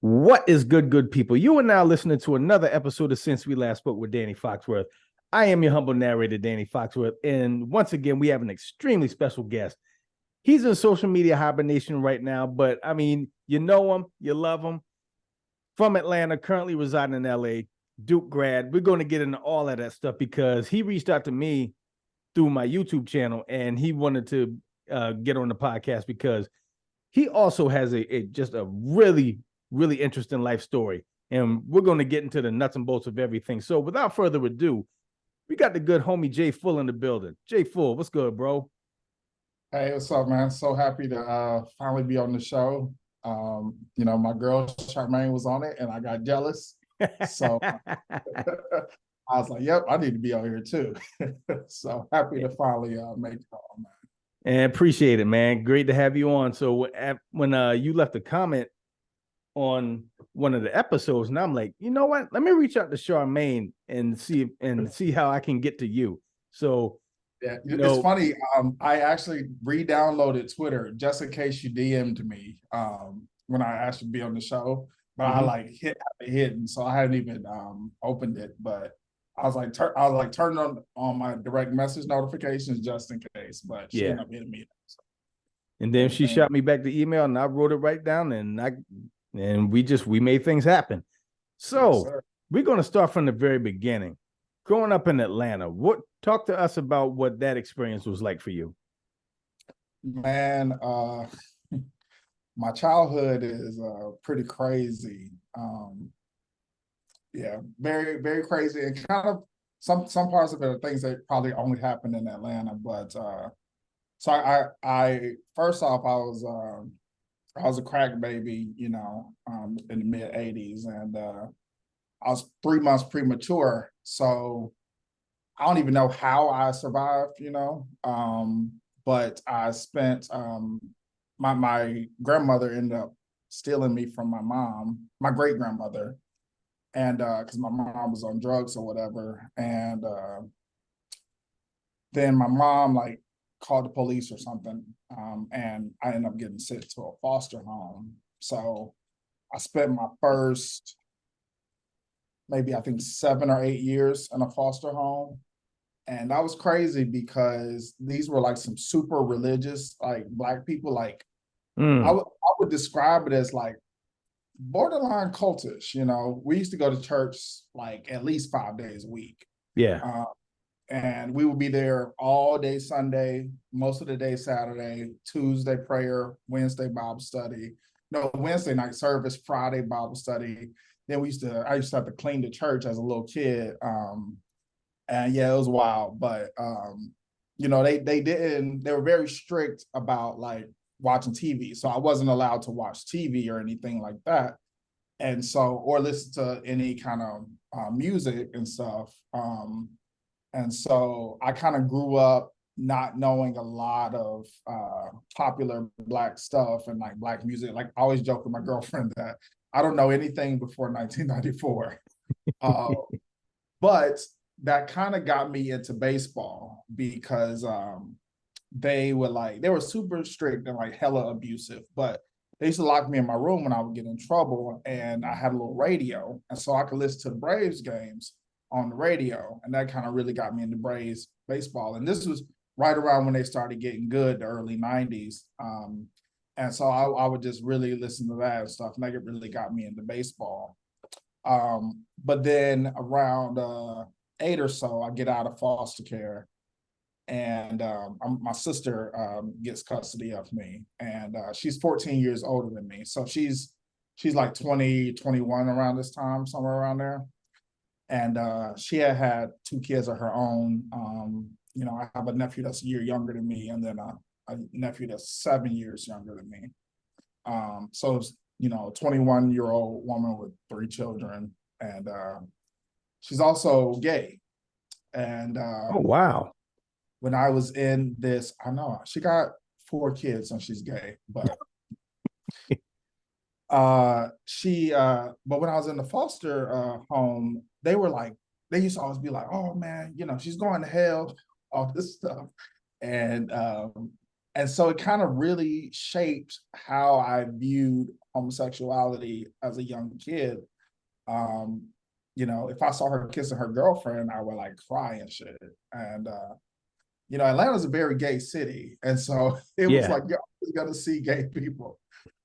What is good people? You are now listening to another episode of Since We Last Spoke with Danny Foxworth. I am your humble narrator, Danny Foxworth, and once again, we have an extremely special guest. He's in social media hibernation right now, but I mean, you know him, you love him. From Atlanta, currently residing in LA, Duke grad. We're going to get into all of that stuff because he reached out to me through my YouTube channel and he wanted to get on the podcast because he also has just a really interesting life story. And we're going to get into the nuts and bolts of everything. So without further ado, we got the good homie Jay Full in the building. Jay Full, what's good, bro? Hey, what's up, man? So happy to finally be on the show. My girl Charmaine was on it and I got jealous. So I was like, yep, I need to be on here too. So happy to finally make it on, man. And appreciate it, man. Great to have you on. So when you left a comment on one of the episodes, and I'm like, you know what? Let me reach out to Charmaine and see how I can get to you. So yeah, it's funny. I actually re-downloaded Twitter just in case you DM'd me when I asked you to be on the show, but I like hit hidden, so I hadn't even opened it. But I was like, turning on my direct message notifications just in case. But she ended up hitting me. So. And then she shot me back the email, and I wrote it right down, and we made things happen. So yes, we're going to start from the very beginning. Growing up in Atlanta, talk to us about what that experience was like for you. Man, my childhood is pretty crazy. Yeah, very, very crazy, and kind of some parts of it are things that probably only happened in Atlanta. But so I first off, I was a crack baby, in the mid '80s, and I was 3 months premature, so I don't even know how I survived, but I spent my grandmother ended up stealing me from my mom, my great grandmother, and because my mom was on drugs or whatever, and then my mom like called the police or something, and I ended up getting sent to a foster home. So I spent my first maybe I think 7 or 8 years in a foster home. And that was crazy because these were like some super religious, like Black people. Like I would describe it as like borderline cultish. We used to go to church like at least 5 days a week. Yeah. And we would be there all day Sunday, most of the day Saturday, Tuesday prayer, Wednesday Bible study, no, Wednesday night service, Friday Bible study. Then I used to have to clean the church as a little kid. And yeah, it was wild, but they were very strict about like watching TV. So I wasn't allowed to watch TV or anything like that. And so, or listen to any kind of music and stuff. And so I kind of grew up not knowing a lot of popular Black stuff and like Black music. Like I always joke with my girlfriend that I don't know anything before 1994. But that kind of got me into baseball because they were super strict and like hella abusive, but they used to lock me in my room when I would get in trouble, and I had a little radio, and so I could listen to the Braves games on the radio, and that kind of really got me into Braves baseball. And this was right around when they started getting good, the early '90s. And so I would just really listen to that and stuff, and that really got me into baseball. But then around 8 or so, I get out of foster care, and my sister gets custody of me, and she's 14 years older than me. So she's like 20, 21 around this time, somewhere around there. And she had 2 kids of her own. I have a nephew that's a year younger than me, and then a nephew that's 7 years younger than me. So it's, a 21-year-old woman with 3 children, and she's also gay. And oh wow. When I was in this, I know she got 4 kids and she's gay, but but when I was in the foster home, they used to always be like, oh man, she's going to hell, all this stuff. And And so it kind of really shaped how I viewed homosexuality as a young kid. Um, if I saw her kissing her girlfriend, I would like cry and shit. And Atlanta's a very gay city. And so it was Yeah. like, you're always gonna see gay people.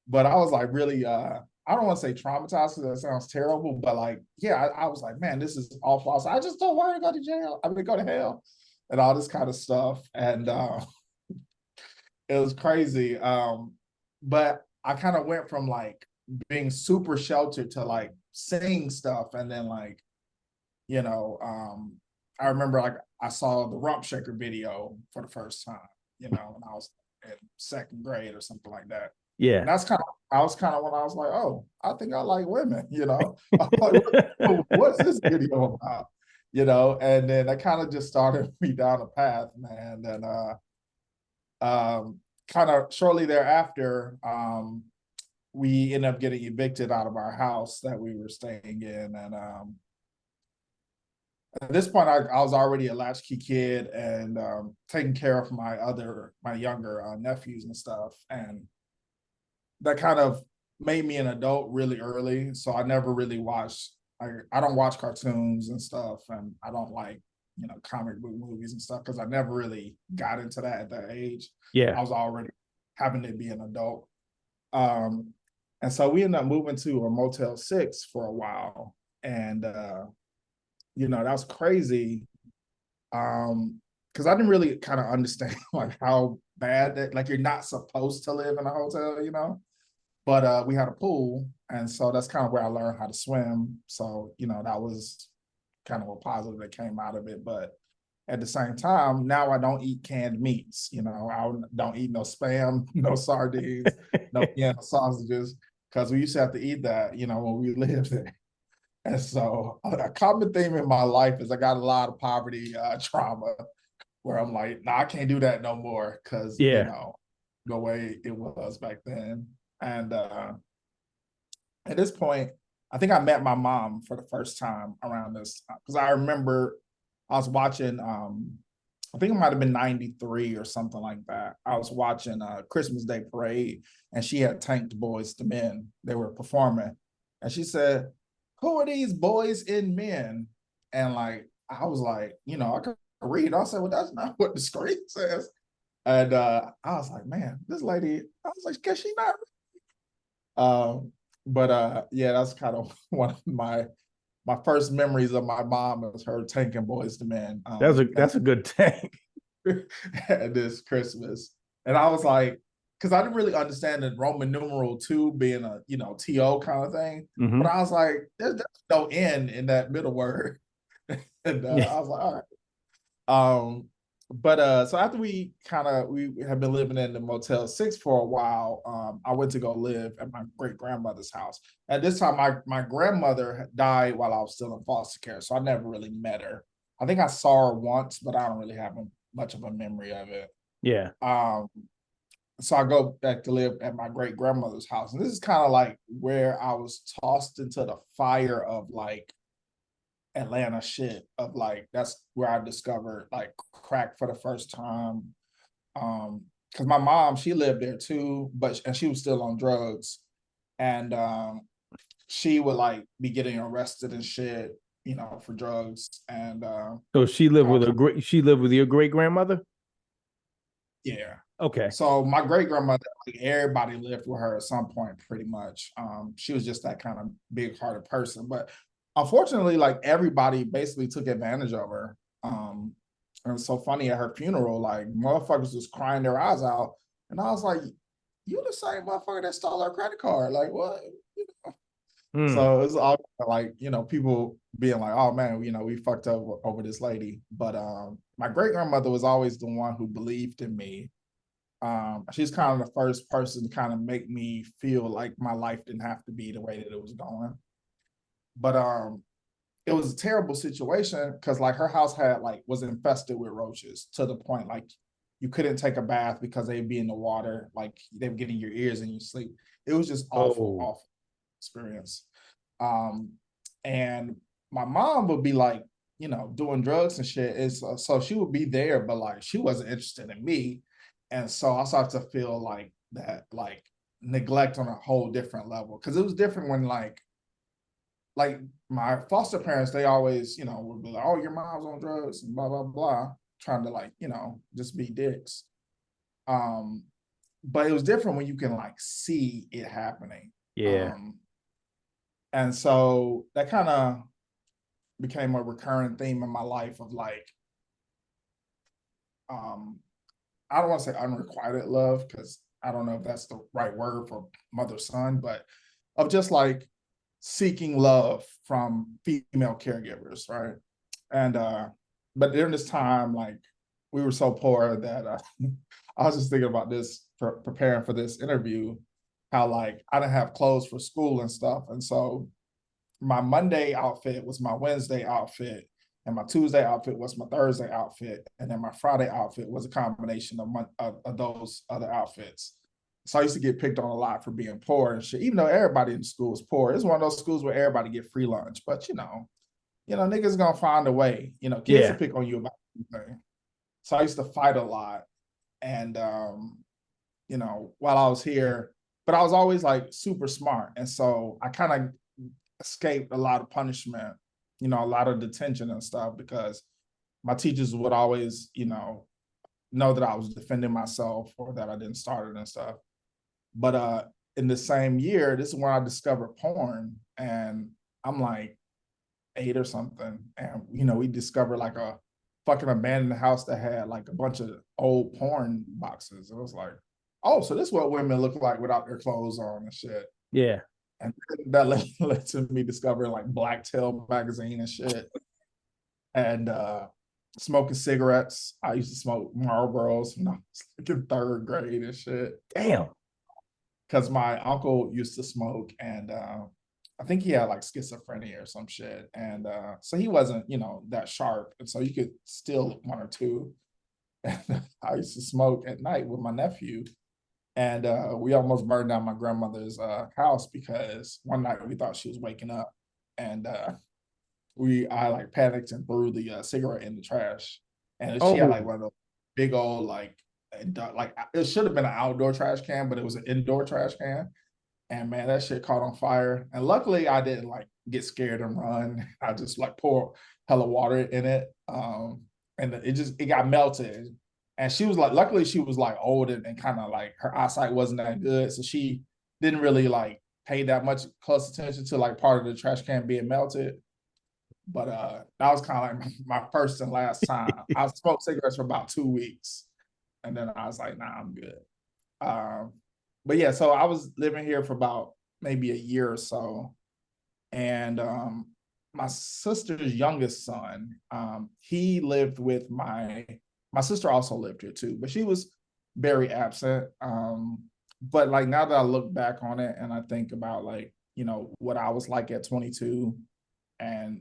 But I was like really I don't want to say traumatized because that sounds terrible, but like, yeah, I was like, man, this is awful. I just don't want to go to jail. I mean, go to hell and all this kind of stuff. And it was crazy. But I kind of went from like being super sheltered to like seeing stuff. And then like, I remember like I saw the Rump Shaker video for the first time, when I was in second grade or something like that. Yeah. And I was kind of when I was like, oh, I think I like women, I'm like, what's this video about? And then that kind of just started me down a path, man. And kind of shortly thereafter, we ended up getting evicted out of our house that we were staying in. And at this point, I was already a latchkey kid and taking care of my younger nephews and stuff. And that kind of made me an adult really early. So I never really watched, I don't watch cartoons and stuff. And I don't like, comic book movies and stuff because I never really got into that at that age. Yeah. I was already having to be an adult. And so we ended up moving to a Motel 6 for a while. And that was crazy. Because I didn't really kind of understand like how bad that, like, you're not supposed to live in a hotel. But we had a pool, and so that's kind of where I learned how to swim. So that was kind of a positive that came out of it. But at the same time, now I don't eat canned meats. I don't eat no Spam, no sardines, no sausages, because we used to have to eat that, when we lived there. And so a common theme in my life is I got a lot of poverty trauma where I'm like, nah, I can't do that no more because, Yeah. the way it was back then. And at this point, I think I met my mom for the first time around this because I remember I was watching, I think it might have been 93 or something like that. I was watching Christmas Day Parade and she had tanked Boys to Men. They were performing. And she said, who are these boys in men? And like, I was like, I could read. I said, well, that's not what the screen says. And I was like, man, this lady, I was like, can she not? But yeah, that's kind of one of my first memories of my mom is her tanking Boys to Men. That's a good tank. At this Christmas. And I was like, because I didn't really understand the Roman numeral 2 being a, TO kind of thing. Mm-hmm. But I was like, there's no N in that middle word. And I was like, all right. But so after we have been living in the Motel 6 for a while, I went to go live at my great grandmother's house. At this time, my grandmother died while I was still in foster care, so I never really met her. I think I saw her once, but I don't really have much of a memory of it. Yeah. So I go back to live at my great grandmother's house, and this is kind of like where I was tossed into the fire of like Atlanta shit of like that's where I discovered like crack for the first time. Because my mom, she lived there too, and she was still on drugs. And she would like be getting arrested and shit, for drugs. And So she lived with your great grandmother? yeah. Okay. So my great grandmother, like everybody lived with her at some point, pretty much. She was just that kind of big hearted person. But unfortunately, like everybody basically took advantage of her. And it's so funny at her funeral, like motherfuckers was crying their eyes out. And I was like, you the same motherfucker that stole her credit card. Like what? So it's all like, people being like, oh man, we fucked up over this lady. But my great grandmother was always the one who believed in me. She's kind of the first person to kind of make me feel like my life didn't have to be the way that it was going. But it was a terrible situation because like her house was infested with roaches to the point like you couldn't take a bath because they'd be in the water, like they were getting your ears in your sleep. It was just awful experience. And my mom would be like, doing drugs and shit. So she would be there, but like she wasn't interested in me. And so I started to feel like that, like neglect on a whole different level. Cause it was different when like my foster parents, they always, would be like, oh, your mom's on drugs and blah, blah, blah, trying to like, just be dicks. Um, but it was different when you can like see it happening. Yeah. And so that kind of became a recurring theme in my life of like, um, I don't want to say unrequited love because I don't know if that's the right word for mother son, but of just like seeking love from female caregivers, right? And but during this time, like we were so poor that I was just thinking about this preparing for this interview, how like I didn't have clothes for school and stuff, and so my Monday outfit was my Wednesday outfit, and my Tuesday outfit was my Thursday outfit, and then my Friday outfit was a combination of those other outfits. So I used to get picked on a lot for being poor and shit, even though everybody in the school is poor. It's one of those schools where everybody get free lunch, but niggas gonna find a way. Kids Yeah. will pick on you about anything. So I used to fight a lot, and while I was here, but I was always like super smart, and so I kind of escaped a lot of punishment, a lot of detention and stuff because my teachers would always, know that I was defending myself or that I didn't start it and stuff. But in the same year, this is when I discovered porn, and I'm like 8 or something, and we discovered like a fucking abandoned house that had like a bunch of old porn boxes. It was like, oh, so this is what women look like without their clothes on and shit. Yeah. And that led to me discovering like Blacktail magazine and shit. And smoking cigarettes. I used to smoke Marlboros when I was like in 3rd grade and shit. Damn. Because my uncle used to smoke, and I think he had like schizophrenia or some shit. And so he wasn't, that sharp. And so you could steal one or two. And I used to smoke at night with my nephew. And we almost burned down my grandmother's house because one night we thought she was waking up, and I like panicked and threw the cigarette in the trash, and she had like Oh, one of those big old like it should have been an outdoor trash can, but it was an indoor trash can, and man, that shit caught on fire. And luckily, I didn't like get scared and run. I just like pour hella water in it, and it got melted. And she was like, luckily, she was like old and kind of like her eyesight wasn't that good, so she didn't really like pay that much close attention to like part of the trash can being melted. But that was kind of like my first and last time. I smoked cigarettes for about 2 weeks, and then I was like, nah, I'm good. Um, but yeah, so I was living here for about maybe a year or so, and my sister's youngest son, he lived with my sister also lived here too, but she was very absent. But like now that I look back on it and I think about like what I was like at 22, and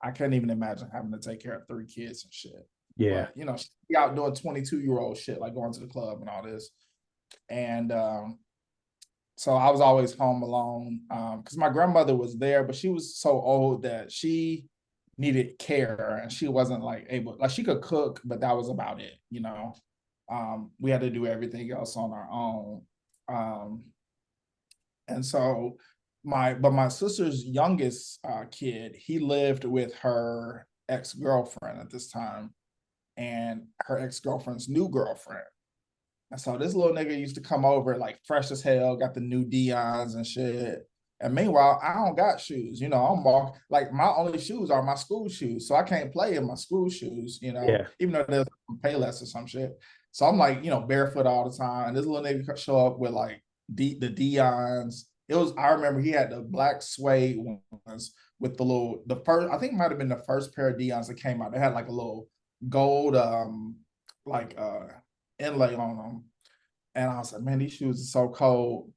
I couldn't even imagine having to take care of 3 kids and shit. yeah. But she'd be out doing 22-year-old shit, like going to the club and all this. And so I was always home alone because my grandmother was there, but she was so old that she needed care, and she wasn't like able, like she could cook, but that was about it. We had to do everything else on our own. And so my sister's youngest kid, he lived with her ex-girlfriend at this time, and her ex-girlfriend's new girlfriend. And so this little nigga used to come over like fresh as hell, got the new Dion's and shit. And meanwhile, I don't got shoes. I'm like my only shoes are my school shoes. So I can't play in my school shoes, Yeah. even though there's Payless or some shit. So I'm like, barefoot all the time. And this little nigga show up with like the Dion's. I remember he had the black suede ones with the first, I think it might have been the first pair of Dion's that came out. They had like a little gold like inlay on them. And I was like, man, these shoes are so cold.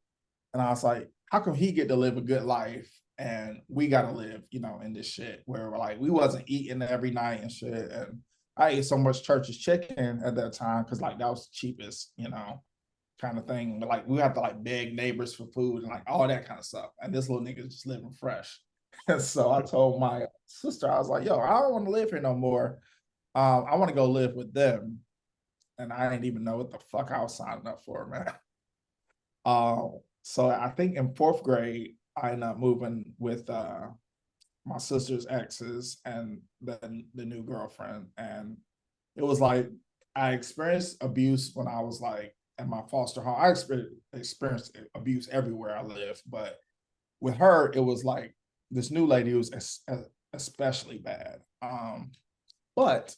And I was like, how come he get to live a good life and we gotta live, in this shit where like we wasn't eating every night and shit. And I ate so much church's chicken at that time because like that was the cheapest, kind of thing. But like we have to like beg neighbors for food and like all that kind of stuff. And this little nigga just living fresh. And so I told my sister, I was like, yo, I don't want to live here no more. I want to go live with them. and I didn't even know what the fuck I was signing up for, man. So I think in fourth grade, I ended up moving with my sister's exes and then the new girlfriend. And it was like I experienced abuse when I was like in my foster home. I experienced abuse everywhere I lived, but with her, it was like this new lady was especially bad. But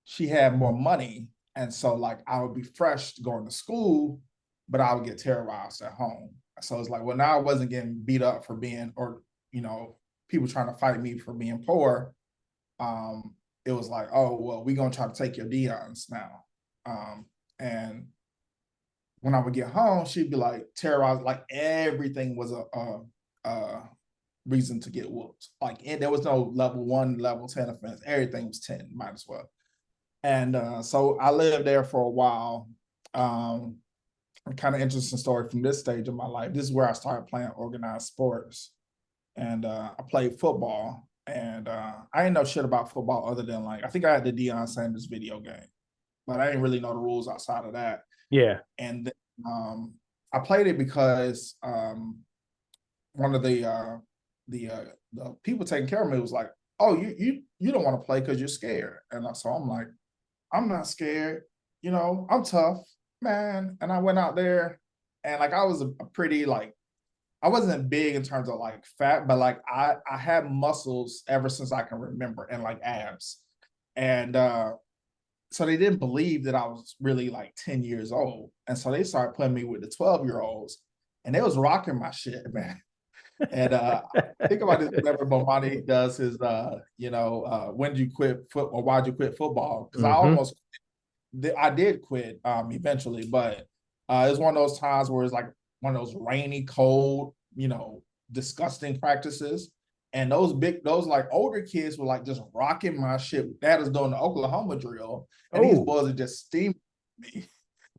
she had more money. And so like I would be fresh going to school, but I would get terrorized at home. So it's like, well, now I wasn't getting beat up for being, or, you know, people trying to fight me for being poor. It was like, oh, well, we're going to try to take your Dion's now. And when I would get home, she'd be like terrorized, like everything was a reason to get whooped. Like, and there was no level 1, level 10 offense. Everything was 10, might as well. And so I lived there for a while. Kind of interesting story from this stage of my life. This is where I started playing organized sports. And I played football. And I didn't know shit about football other than like, I think I had the Deion Sanders video game, but I didn't really know the rules outside of that. Yeah. And then, I played it because one of the people taking care of me was like, "Oh, you don't want to play because you're scared." And so I'm like, "I'm not scared, you know, I'm tough, man." And I went out there, and like I was a pretty like I wasn't big in terms of like fat, but like I had muscles ever since I can remember and like abs. And so they didn't believe that I was really like 10 years old. And so they started putting me with the 12-year-olds and they was rocking my shit, man. And think about this whenever Bomani does his when did you quit football, why'd you quit football? Because I did quit eventually, but it was one of those times where it's like one of those rainy, cold, disgusting practices. And those like older kids were like just rocking my shit. Dad was doing the Oklahoma drill, and these boys are just steaming me.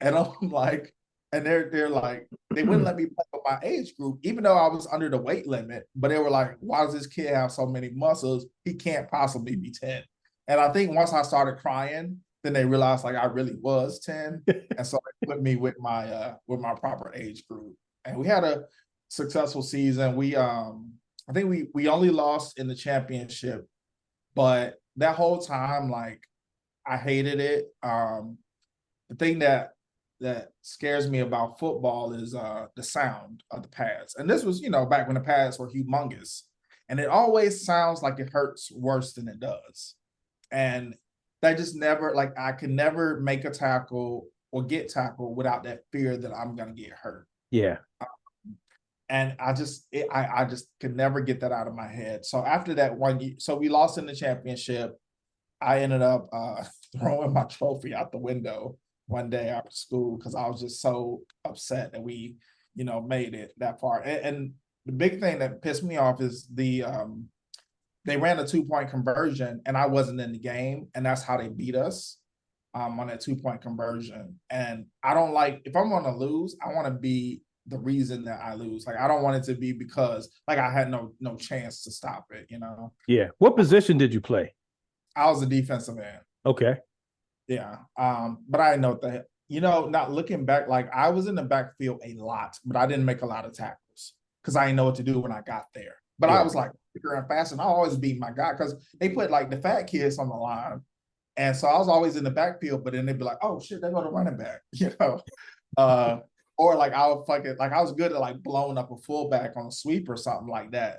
And I'm like, and they're like, they wouldn't let me play with my age group, even though I was under the weight limit. But they were like, why does this kid have so many muscles? He can't possibly be 10. And I think once I started crying, then they realized like I really was 10. And so they put me with my proper age group. And we had a successful season. I think we only lost in the championship, but that whole time, like I hated it. The thing that scares me about football is the sound of the pads. And this was, back when the pads were humongous. And it always sounds like it hurts worse than it does. And that just never, like I could never make a tackle or get tackled without that fear that I'm gonna get hurt. Yeah. And I just could never get that out of my head. So after that one year, so we lost in the championship. I ended up throwing my trophy out the window one day after school because I was just so upset that we, made it that far. And the big thing that pissed me off is they ran a 2-point conversion and I wasn't in the game, and that's how they beat us on that 2-point conversion. And I don't like, if I'm going to lose, I want to be the reason that I lose. Like I don't want it to be because like I had no chance to stop it. Yeah. What position did you play? I was a defensive end. Okay. Yeah. But I know that, not looking back, like I was in the backfield a lot, but I didn't make a lot of tackles because I didn't know what to do when I got there. But I was like quicker and fast, and I always beat my guy because they put like the fat kids on the line. And so I was always in the backfield, but then they'd be like, oh shit, they go to running back, or like I would like I was good at like blowing up a fullback on a sweep or something like that.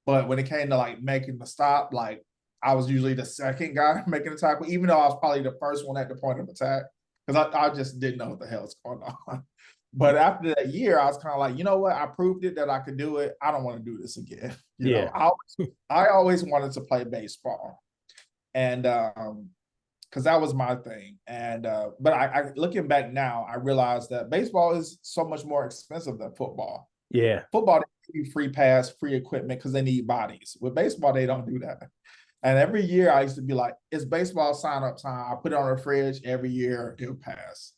But when it came to like making the stop, like I was usually the second guy making the tackle, even though I was probably the first one at the point of attack because I just didn't know what the hell's going on. But after that year, I was kind of like, you know what? I proved it that I could do it. I don't want to do this again. I always wanted to play baseball, and because that was my thing. And but I looking back now, I realized that baseball is so much more expensive than football. Yeah. Football, they give you free pass, free equipment because they need bodies. With baseball, they don't do that. And every year I used to be like, it's baseball sign up time. I put it on the fridge every year, it'll pass.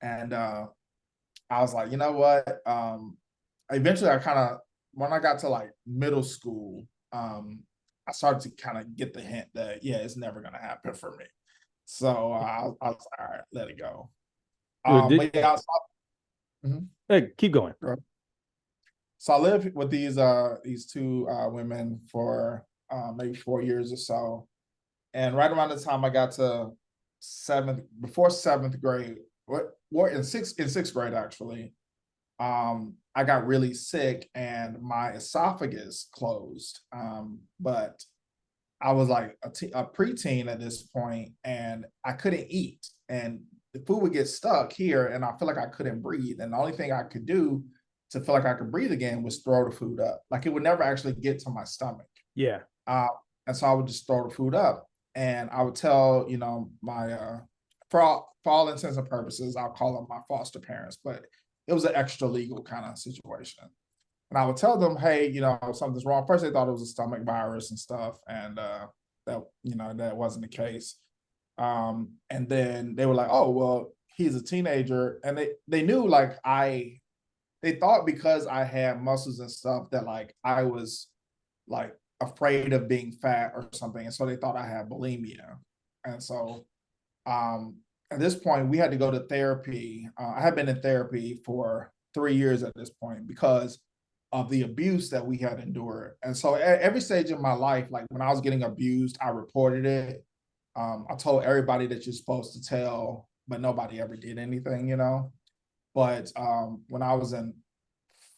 And I was like, you know what? Eventually when I got to like middle school, I started to kind of get the hint that, yeah, it's never going to happen for me. So I was like, all right, let it go. Did, But yeah, mhm. hey, keep going. So I lived with these two women for maybe 4 years or so. And right around the time I got to before seventh grade, what in sixth grade actually, I got really sick and my esophagus closed. But I was like a preteen at this point, and I couldn't eat, and the food would get stuck here, and I feel like I couldn't breathe. And the only thing I could do to feel like I could breathe again was throw the food up. Like it would never actually get to my stomach. Yeah. Uh, and so I would just throw the food up, and I would tell my for all intents and purposes, I'll call them my foster parents, but it was an extra legal kind of situation. And I would tell them, hey, something's wrong. First, they thought it was a stomach virus and stuff, and that wasn't the case. And then they were like, oh, well, he's a teenager, and they knew they thought because I had muscles and stuff that like I was like afraid of being fat or something, and so they thought I had bulimia. And so at this point, we had to go to therapy. I had been in therapy for 3 years at this point because of the abuse that we had endured. And so at every stage of my life, like when I was getting abused, I reported it. I told everybody that you're supposed to tell, but nobody ever did anything. But when I was in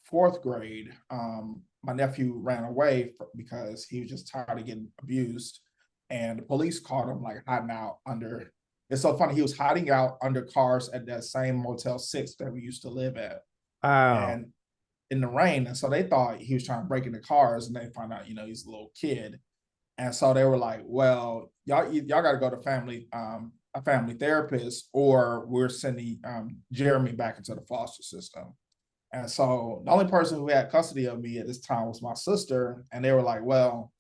fourth grade, my nephew ran away because he was just tired of getting abused. And the police caught him like hiding out under. It's so funny. He was hiding out under cars at that same Motel 6 that we used to live at. Wow. And in the rain. And so they thought he was trying to break into cars, and they found out, he's a little kid. And so they were like, well, y'all got to go to a family therapist, or we're sending Jeremy back into the foster system. And so the only person who had custody of me at this time was my sister. And they were like, well,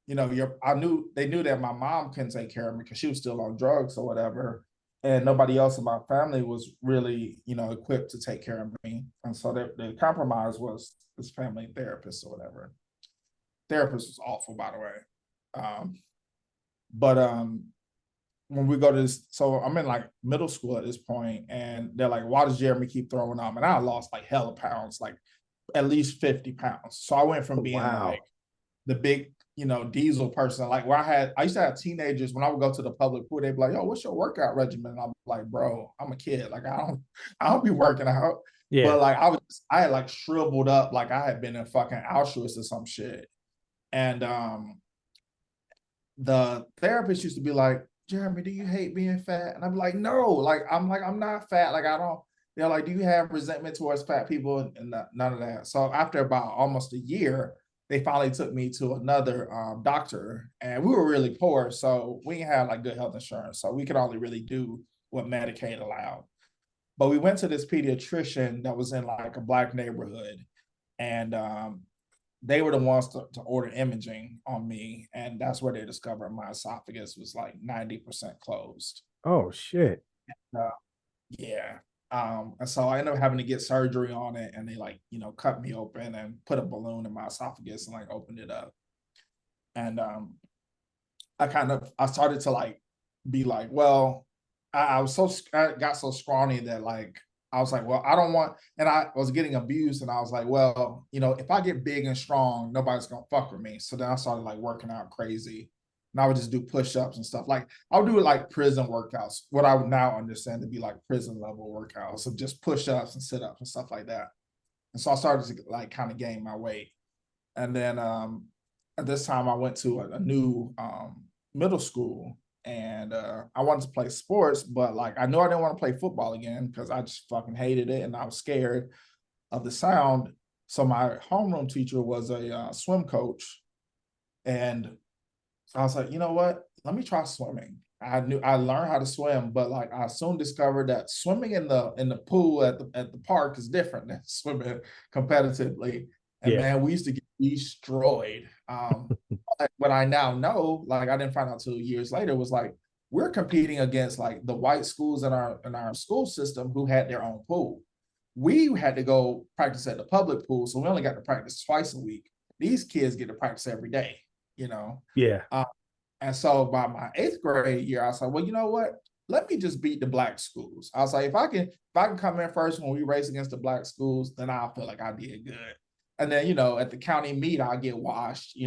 they knew that my mom couldn't take care of me because she was still on drugs or whatever. And nobody else in my family was really, equipped to take care of me. And so the compromise was this family therapist or whatever. Therapist was awful, by the way. But when we go to this, so I'm in like middle school at this point, and they're like, why does Jeremy keep throwing up? And I lost like hella pounds, like at least 50 pounds. So I went from being like the big, diesel person, like where I used to have teenagers when I would go to the public pool, they'd be like, yo, what's your workout regimen? And I'm like, bro, I'm a kid. Like I don't be working out. Yeah. But like I had like shriveled up like I had been in fucking Auschwitz or some shit. And the therapist used to be like, Jeremy, do you hate being fat? And I'm like, no, like I'm not fat. Like I don't. They're like, do you have resentment towards fat people? And none of that. So after about almost a year, they finally took me to another doctor, and we were really poor, so we didn't have like good health insurance, so we could only really do what Medicaid allowed. But we went to this pediatrician that was in like a Black neighborhood, and they were the ones to order imaging on me, and that's where they discovered my esophagus was like 90% closed. Oh shit. Yeah. And so I ended up having to get surgery on it, and they like, cut me open and put a balloon in my esophagus and like opened it up. And I started to like be like, well, I got so scrawny that like I was like, well, I don't want, and I was getting abused, and I was like, well, if I get big and strong, nobody's gonna fuck with me. So then I started like working out crazy, and I would just do push-ups and stuff. Like I would do like prison workouts, what I would now understand to be like prison level workouts of just push-ups and sit-ups and stuff like that. And so I started to like kind of gain my weight. And then at this time I went to a new middle school, and I wanted to play sports, but like I knew I didn't want to play football again because I just fucking hated it, and I was scared of the sound. So my homeroom teacher was a swim coach, and so I was like, you know what? Let me try swimming. I learned how to swim, but like I soon discovered that swimming in the pool at the park is different than swimming competitively. And Yeah. man, we used to get destroyed. What I now know, like I didn't find out till years later, was like we're competing against like the white schools in our school system who had their own pool. We had to go practice at the public pool, so we only got to practice twice a week. These kids get to practice every day. Yeah. And so by my eighth grade year, I was like, well, you know what? let me just beat the black schools. I was like, if I can come in first when we race against the black schools, then I'll feel like I did good. And then, at the county meet, I'll get washed.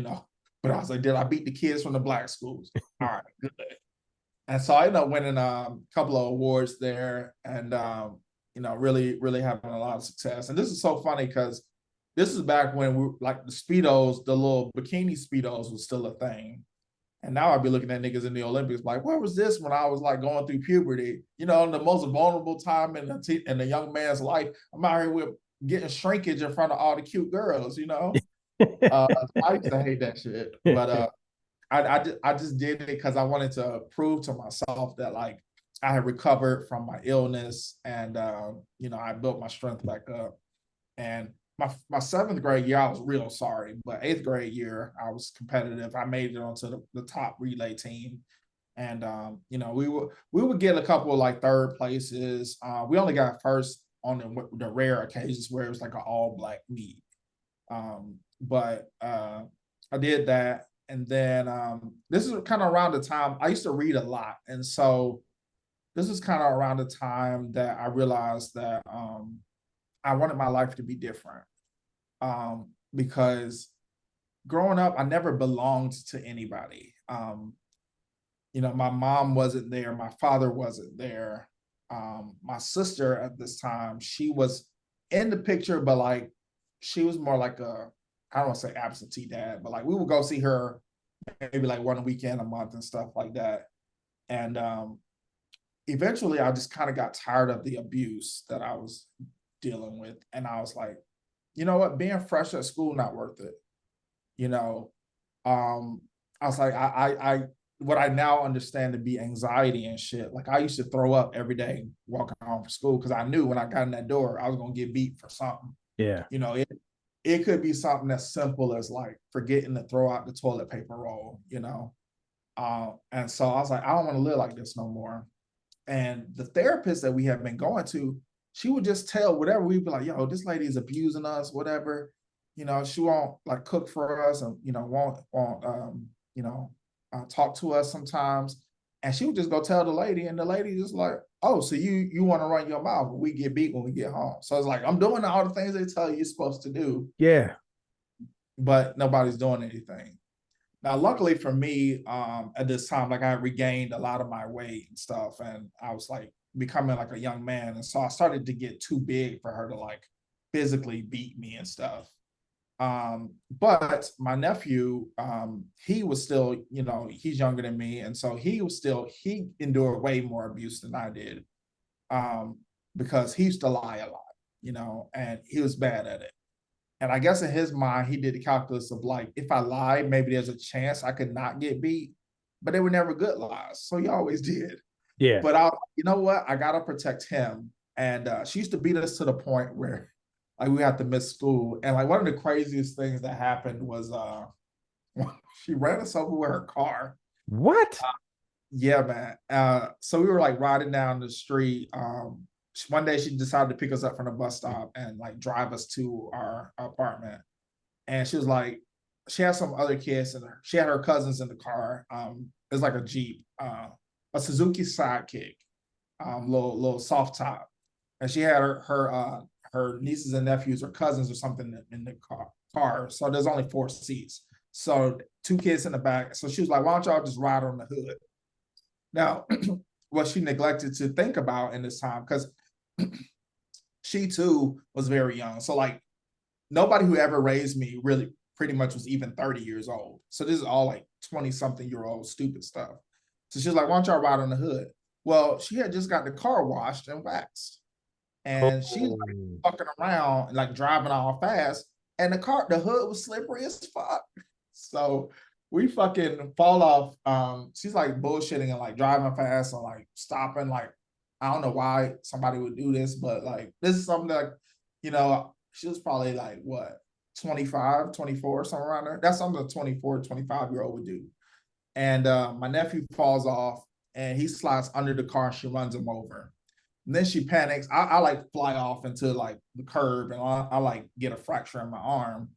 But I was like, did I beat the kids from the black schools? All right, good. And so I ended up winning a couple of awards there, and really, really having a lot of success. And this is so funny because this is back when we like the speedos, the little bikini speedos was still a thing. And now I'd be looking at niggas in the Olympics like, where was this when I was like going through puberty? In the most vulnerable time in the young man's life, I'm out here with getting shrinkage in front of all the cute girls. I used to hate that shit, but I just did it because I wanted to prove to myself that like I had recovered from my illness, and I built my strength back up. And my seventh grade year, I was real sorry, but eighth grade year, I was competitive. I made it onto the top relay team, and we would get a couple of like third places. We only got first on the rare occasions where it was like an all black meet. But I did that. And then this is kind of around the time I used to read a lot. And so this is kind of around the time that I realized that I wanted my life to be different. Because growing up, I never belonged to anybody. My mom wasn't there, my father wasn't there. My sister at this time, she was in the picture, but like she was more like I don't want to say absentee dad, but like we would go see her maybe like one weekend a month and stuff like that. And eventually I just kind of got tired of the abuse that I was dealing with. And I was like, you know what, being fresh at school, not worth it. You know, I was like, I what I now understand to be anxiety and shit. Like I used to throw up every day walking home from school because I knew when I got in that door, I was gonna get beat for something. Yeah. It could be something as simple as like forgetting to throw out the toilet paper roll. And so I was like, I don't want to live like this no more. And the therapist that we have been going to, she would just tell whatever we'd be like, yo, this lady is abusing us, whatever. She won't like cook for us and won't talk to us sometimes. And she would just go tell the lady, and the lady just like, oh, so you want to run your mouth, but we get beat when we get home. So it's like I'm doing all the things they tell you you're supposed to do. Yeah. But nobody's doing anything. Now, luckily for me, at this time, like I regained a lot of my weight and stuff, and I was like becoming like a young man, and so I started to get too big for her to like physically beat me and stuff. But my nephew, he was still, he's younger than me, and so he endured way more abuse than I did, because he used to lie a lot, and he was bad at it. And I guess in his mind, he did the calculus of like, if I lied, maybe there's a chance I could not get beat, but they were never good lies. So he always did. Yeah. But you know what? I got to protect him. And she used to beat us to the point where like we had to miss school. And like one of the craziest things that happened was she ran us over with her car. What? Yeah, man. So we were like riding down the street. One day she decided to pick us up from the bus stop and like drive us to our apartment. And she was like, she had some other kids and she had her cousins in the car. It was like a Jeep, a Suzuki Sidekick, little soft top. And she had her nieces and nephews or cousins or something in the car. So there's only 4 seats. So 2 kids in the back. So she was like, why don't y'all just ride on the hood? Now, what she neglected to think about in this time, because she too was very young. So like nobody who ever raised me really pretty much was even 30 years old. So this is all like 20-something-year-old stupid stuff. So she was like, why don't y'all ride on the hood? Well, she had just got the car washed and waxed. And she was like fucking around and like driving all fast. And the hood was slippery as fuck. So we fucking fall off. She's like bullshitting and like driving fast and like stopping. Like, I don't know why somebody would do this, but like this is something that, she was probably like what, 25, 24, somewhere around there. That's something a 24, 25-year-old would do. And my nephew falls off and he slides under the car and she runs him over. And then she panics. I like fly off into like the curb and I like get a fracture in my arm.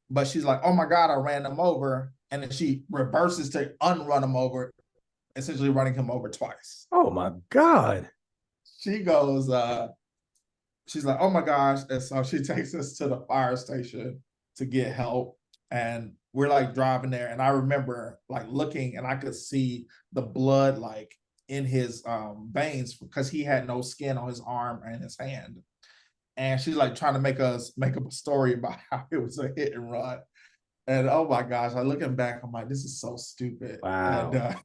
But she's like, oh my God, I ran him over. And then she reverses to unrun him over. essentially running him over twice. Oh my God. She goes, she's like, oh my gosh. And so she takes us to the fire station to get help. And we're like driving there. And I remember like looking and I could see the blood like in his veins because he had no skin on his arm and his hand. And she's like trying to make us make up a story about how it was a hit and run. And oh my gosh, I looking back, I'm like, this is so stupid. And Wow.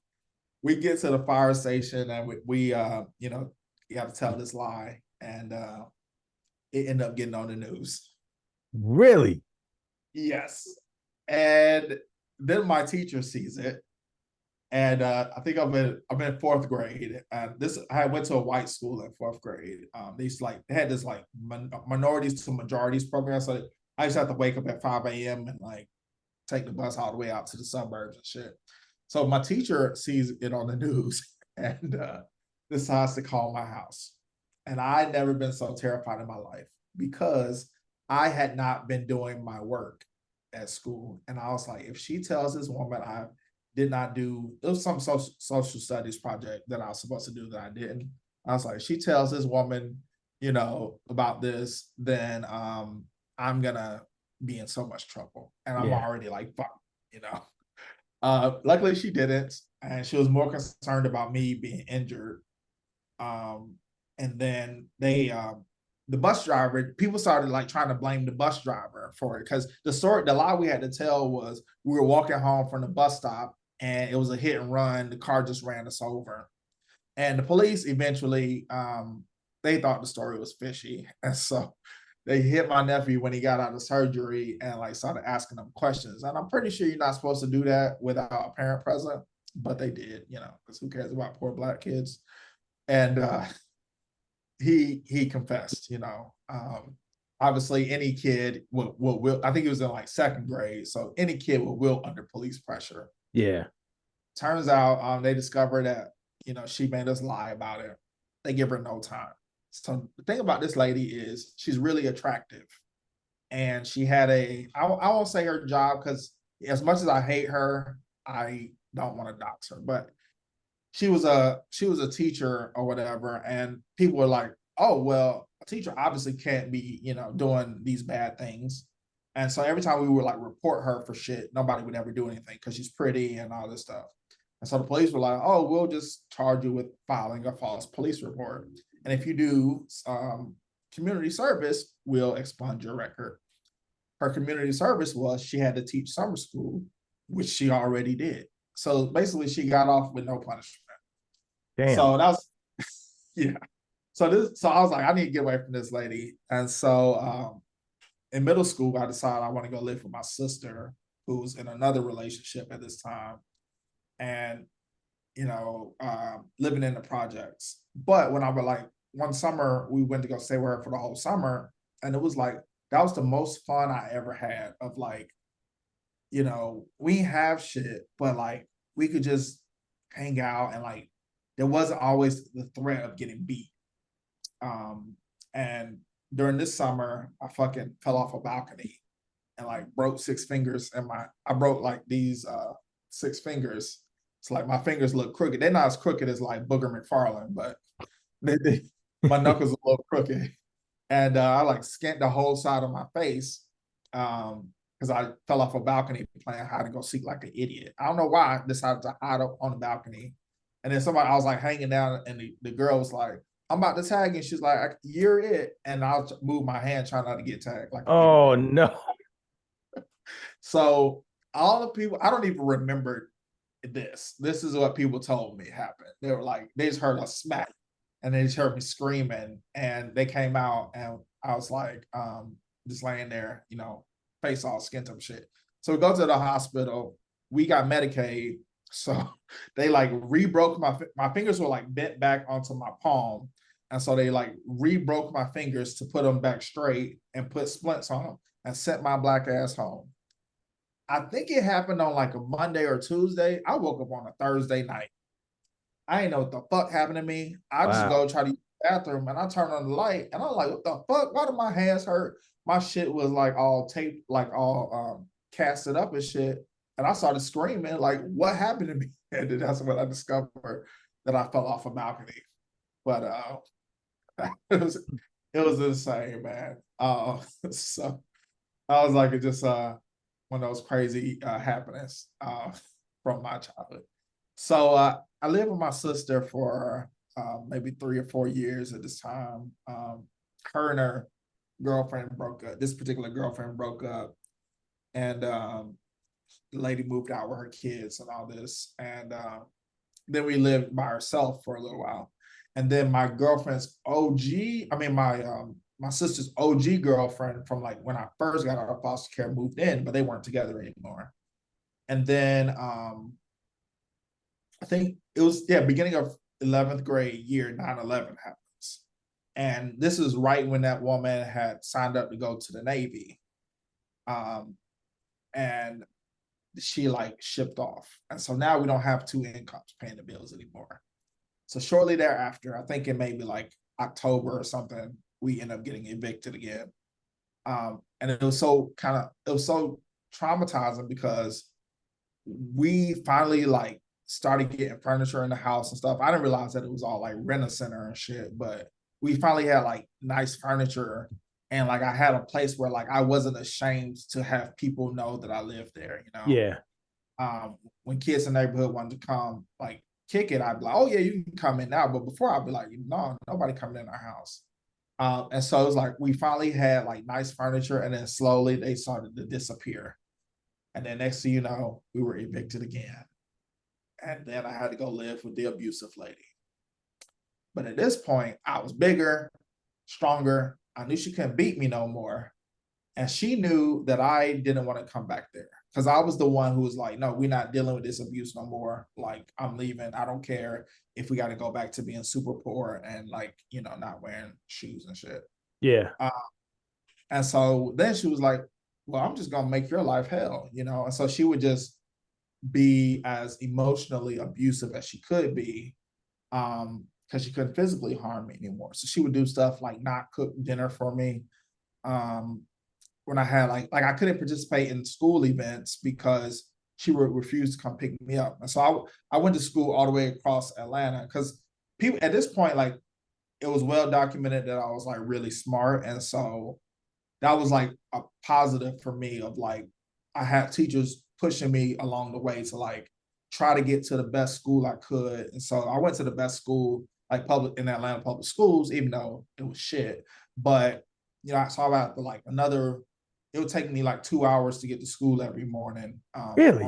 we get to the fire station and we you know, you got to tell this lie. And it ended up getting on the news. Really? Yes. And then my teacher sees it. And I think I'm in fourth grade. I went to a white school in fourth grade. They had this like minorities to majorities program. So I used to have to wake up at 5 a.m. and like take the bus all the way out to the suburbs and shit. So my teacher sees it on the news and decides to call my house. And I'd never been so terrified in my life because I had not been doing my work at school. And I was like, if she tells this woman I did not do, it was some social studies project that I was supposed to do that I didn't. I was like, she tells this woman, you know, about this, then I'm gonna be in so much trouble. And I'm Yeah. already like, fuck, you know. Luckily she didn't, and she was more concerned about me being injured. And then the bus driver, people started like trying to blame the bus driver for it because the lie we had to tell was we were walking home from the bus stop and it was a hit and run. The car just ran us over. And the police eventually, they thought the story was fishy. And so they hit my nephew when he got out of surgery and like started asking him questions. And I'm pretty sure you're not supposed to do that without a parent present, but they did, you know, because who cares about poor Black kids? And he confessed, you know. Obviously any kid will I think he was in like second grade, so any kid will under police pressure. Yeah. Turns out they discovered that, you know, she made us lie about it. They give her no time. So the thing about this lady is she's really attractive. And she had I won't say her job because as much as I hate her, I don't want to dox her, but she was a teacher or whatever, and people were like, oh well, a teacher obviously can't be, you know, doing these bad things. And so every time we would like report her for shit, nobody would ever do anything because she's pretty and all this stuff. And so the police were like, oh, we'll just charge you with filing a false police report, and if you do community service, we'll expunge your record. Her community service was she had to teach summer school, which she already did. So basically she got off with no punishment. Damn. So that was yeah. So I was like, I need to get away from this lady. And so in middle school, I decided I want to go live with my sister, who was in another relationship at this time, and you know, living in the projects. But when I was like one summer, we went to go stay with her for the whole summer, and it was like that was the most fun I ever had. Of like, you know, we have shit, but like we could just hang out and like there wasn't always the threat of getting beat. And during this summer, I fucking fell off a balcony and like broke 6 fingers, and I broke like these 6 fingers. It's like my fingers look crooked. They're not as crooked as like Booger McFarlane, but my knuckles are a little crooked. And I like skint the whole side of my face because I fell off a balcony playing hide and go seek like an idiot. I don't know why I decided to hide up on the balcony. And then I was like hanging down, and the girl was like, I'm about to tag, and she's like, you're it. And I'll move my hand trying not to get tagged like an Oh idiot. no. So all the people, I don't even remember this. This is what people told me happened. They were like, they just heard a smack and they just heard me screaming, and they came out, and I was like, just laying there, you know, face all skin up shit. So we go to the hospital. We got Medicaid. So they like re-broke my fingers were like bent back onto my palm. And so they like re-broke my fingers to put them back straight and put splints on them and sent my Black ass home. I think it happened on like a Monday or Tuesday. I woke up on a Thursday night. I ain't know what the fuck happened to me. I just Wow. go try to use the bathroom, and I turn on the light, and I'm like, what the fuck? Why do my hands hurt? My shit was like all taped, like all casted up and shit. And I started screaming, like, what happened to me? And then that's when I discovered that I fell off a balcony. But it was it was insane, man. So I was like, it just one of those crazy happenings from my childhood. So I lived with my sister for maybe 3 or 4 years at this time. Her and her girlfriend broke up. This particular girlfriend broke up, and the lady moved out with her kids and all this. And then we lived by ourselves for a little while. And then my girlfriend's OG, I mean my sister's OG girlfriend from like when I first got out of foster care moved in, but they weren't together anymore. And then I think it was beginning of 11th grade year 9/11 happens. And this is right when that woman had signed up to go to the Navy. And she like shipped off. And so now we don't have two incomes paying the bills anymore. So shortly thereafter, I think it may be like October or something, we end up getting evicted again. And it was so traumatizing because we finally like started getting furniture in the house and stuff. I didn't realize that it was all like rent-a-center and shit, but we finally had like nice furniture, and like I had a place where like I wasn't ashamed to have people know that I lived there, you know. Yeah. When kids in the neighborhood wanted to come like kick it, I'd be like, oh yeah, you can come in now. But before I'd be like, no, nobody coming in our house. And so it was like we finally had like nice furniture, and then slowly they started to disappear. And then next thing you know, we were evicted again. And then I had to go live with the abusive lady. But at this point, I was bigger, stronger. I knew she couldn't beat me no more. And she knew that I didn't want to come back there because I was the one who was like, no, we're not dealing with this abuse no more. Like, I'm leaving. I don't care if we got to go back to being super poor and like, you know, not wearing shoes and shit. Yeah. And so then she was like, well, I'm just going to make your life hell, you know? And so she would just be as emotionally abusive as she could be, because she couldn't physically harm me anymore. So she would do stuff like not cook dinner for me. When I had like I couldn't participate in school events because she would refuse to come pick me up. And so I went to school all the way across Atlanta because people at this point, like it was well documented that I was like really smart. And so that was like a positive for me of like I had teachers pushing me along the way to like try to get to the best school I could. And so I went to the best school, like public in Atlanta public schools, even though it was shit. But you know, I saw about like it would take me like 2 hours to get to school every morning. Really?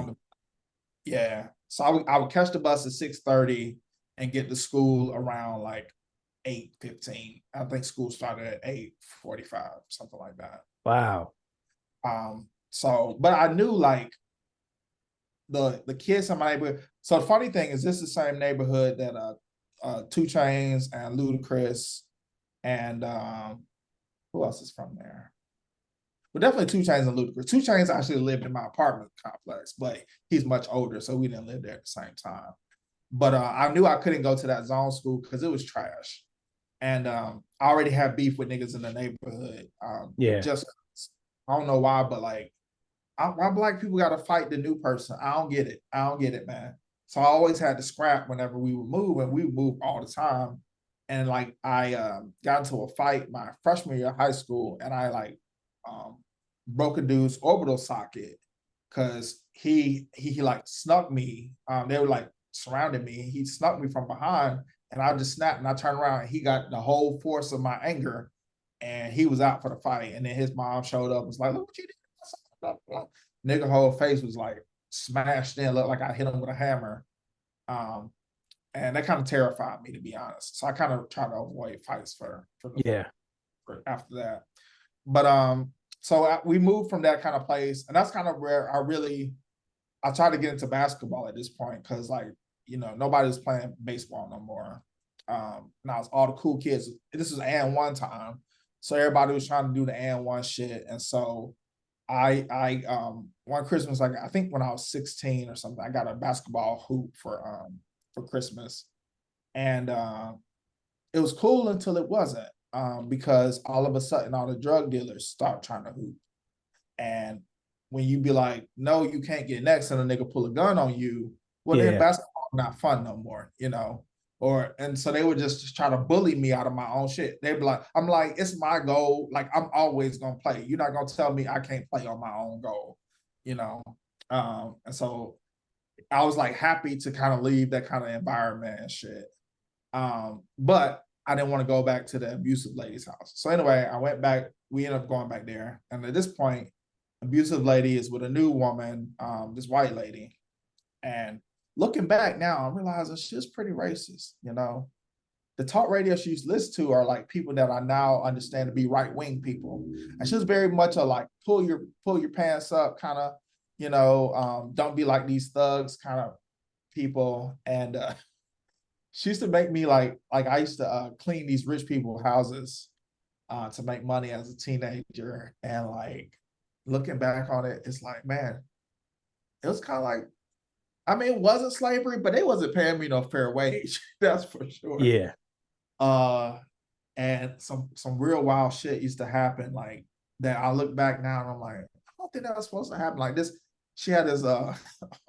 Yeah. So I would catch the bus at 6:30 and get to school around like 8:15. I think school started at 8:45, something like that. Wow. So but I knew like the kids in my neighborhood. So the funny thing is this is the same neighborhood that 2 Chainz and Ludacris and who else is from there? Well, definitely 2 Chainz and Ludacris. 2 Chainz actually lived in my apartment complex, but he's much older, so we didn't live there at the same time. But I knew I couldn't go to that zone school because it was trash. And I already have beef with niggas in the neighborhood. Yeah. Just I don't know why, but like why black people got to fight the new person? I don't get it. I don't get it, man. So I always had to scrap whenever we would move, and we would move all the time. And like I got into a fight my freshman year of high school, and I like broke a dude's orbital socket because he like snuck me. They were like surrounding me. He snuck me from behind, and I just snapped and I turned around and he got the whole force of my anger, and he was out for the fight. And then his mom showed up and was like, look what you did. Nigga whole face was like smashed in, looked like I hit him with a hammer. And that kind of terrified me, to be honest. So I kind of try to avoid fights for after that. But so we moved from that kind of place, and that's kind of where I tried to get into basketball at this point because like you know nobody was playing baseball no more. Now it's all the cool kids. This was and1 time, so everybody was trying to do the and1 shit, and so I one Christmas, like I think when I was 16 or something, I got a basketball hoop for Christmas. And it was cool until it wasn't. Because all of a sudden all the drug dealers start trying to hoop. And when you be like, no, you can't get next, and a nigga pull a gun on you, well, then Yeah. basketball not fun no more, you know? And so they would just try to bully me out of my own shit. They'd be like, I'm like, it's my goal. Like, I'm always gonna play. You're not gonna tell me I can't play on my own goal, you know? And so I was like happy to kind of leave that kind of environment and shit. But I didn't want to go back to the abusive lady's house. So anyway, I went back. We ended up going back there. And at this point, abusive lady is with a new woman, this white lady. And looking back now, I'm realizing she was pretty racist, you know. The talk radio she used to listen to are like people that I now understand to be right-wing people. And she was very much a like pull your pants up kind of, you know, don't be like these thugs kind of people. And she used to make me like I used to clean these rich people houses to make money as a teenager. And like looking back on it, it's like, man, it was kind of like, I mean, it wasn't slavery, but they wasn't paying me no fair wage. That's for sure. Yeah. And some real wild shit used to happen like that. I look back now and I'm like, I don't think that was supposed to happen like this. She had this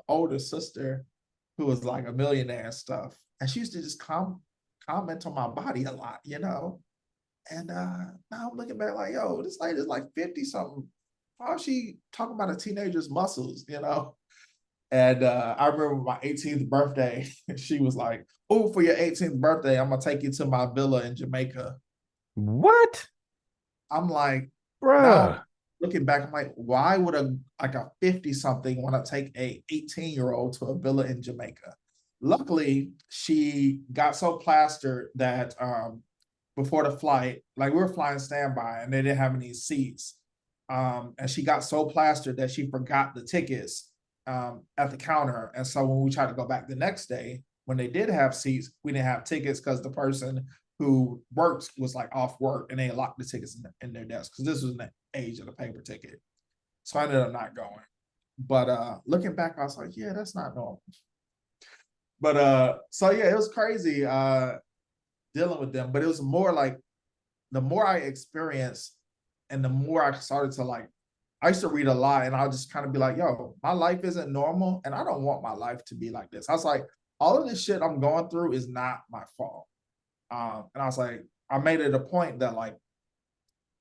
older sister who was like a millionaire and stuff. And she used to just comment on my body a lot, you know? And now I'm looking back like, yo, this lady is like 50 something. How is she talking about a teenager's muscles, you know? And I remember my 18th birthday, she was like, oh, for your 18th birthday, I'm gonna take you to my villa in Jamaica. What? I'm like, Bruh. now looking back, I'm like, why would a 50 something want to take a 18-year-old to a villa in Jamaica? Luckily, she got so plastered that before the flight, like we were flying standby and they didn't have any seats. And she got so plastered that she forgot the tickets at the counter. And so when we tried to go back the next day, when they did have seats, we didn't have tickets because the person who works was like off work and they locked the tickets in their desk because this was in the age of the paper ticket. So I ended up not going. But looking back, I was like, yeah, that's not normal. But so yeah, it was crazy dealing with them. But it was more like the more I experienced and the more I started to like, I used to read a lot and I'll just kind of be like, yo, my life isn't normal and I don't want my life to be like this. I was like, all of this shit I'm going through is not my fault. And I was like, I made it a point that like,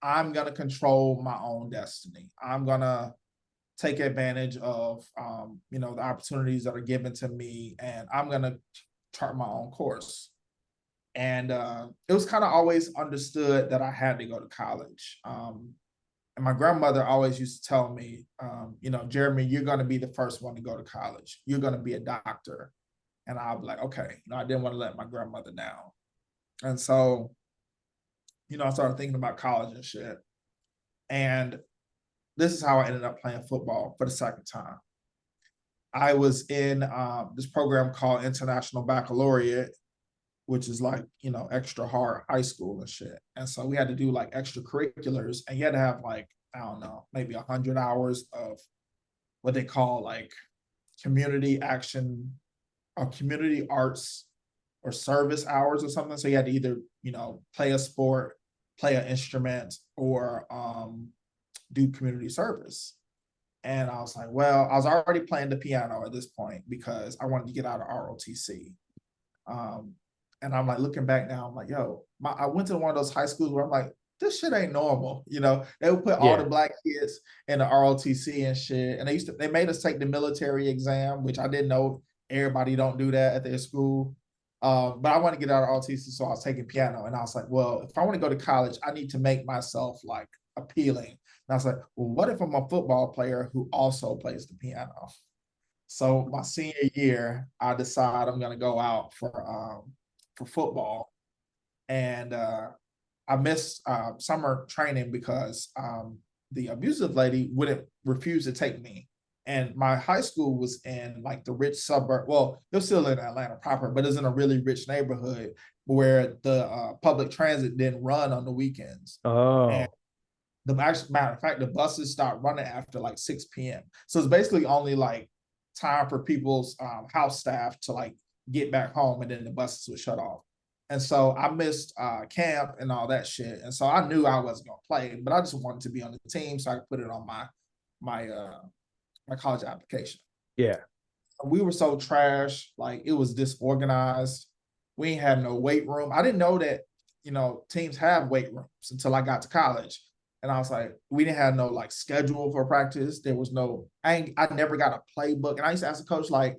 I'm going to control my own destiny. I'm going to take advantage of, you know, the opportunities that are given to me and I'm going to chart my own course. And it was kind of always understood that I had to go to college. And my grandmother always used to tell me, you know, Jeremy, you're going to be the first one to go to college. You're going to be a doctor. And I'll be like, okay, you know, I didn't want to let my grandmother down. And so, you know, I started thinking about college and shit. And this is how I ended up playing football for the second time. I was in this program called International Baccalaureate, which is like, you know, extra hard high school and shit. And so we had to do like extracurriculars and you had to have like, I don't know, maybe 100 hours of what they call like community action or community arts or service hours or something. So you had to either, you know, play a sport, play an instrument, or do community service. And I was like, well, I was already playing the piano at this point because I wanted to get out of ROTC. And I'm like looking back now, I'm like, yo, I went to one of those high schools where I'm like, this shit ain't normal. You know, they would put all the black kids in the ROTC and shit. And they made us take the military exam, which I didn't know everybody don't do that at their school. But I want to get out of ROTC, so I was taking piano. And I was like, well, if I want to go to college, I need to make myself like appealing. And I was like, well, what if I'm a football player who also plays the piano? So my senior year, I decide I'm gonna go out for football, and I missed summer training because the abusive lady wouldn't refuse to take me. And my high school was in like the rich suburb. Well, it was still in Atlanta proper, but it's in a really rich neighborhood where the public transit didn't run on the weekends. And Oh. the actual matter of fact, the buses stopped running after like 6 p.m. So it's basically only like time for people's house staff to like get back home and then the buses would shut off. And so I missed camp and all that shit. And so I knew I wasn't gonna play, but I just wanted to be on the team so I could put it on my college application. Yeah. We were so trash, like it was disorganized. We ain't had no weight room. I didn't know that, teams have weight rooms until I got to college. And I was like, we didn't have no like schedule for practice. There was no, I never got a playbook. And I used to ask the coach, like,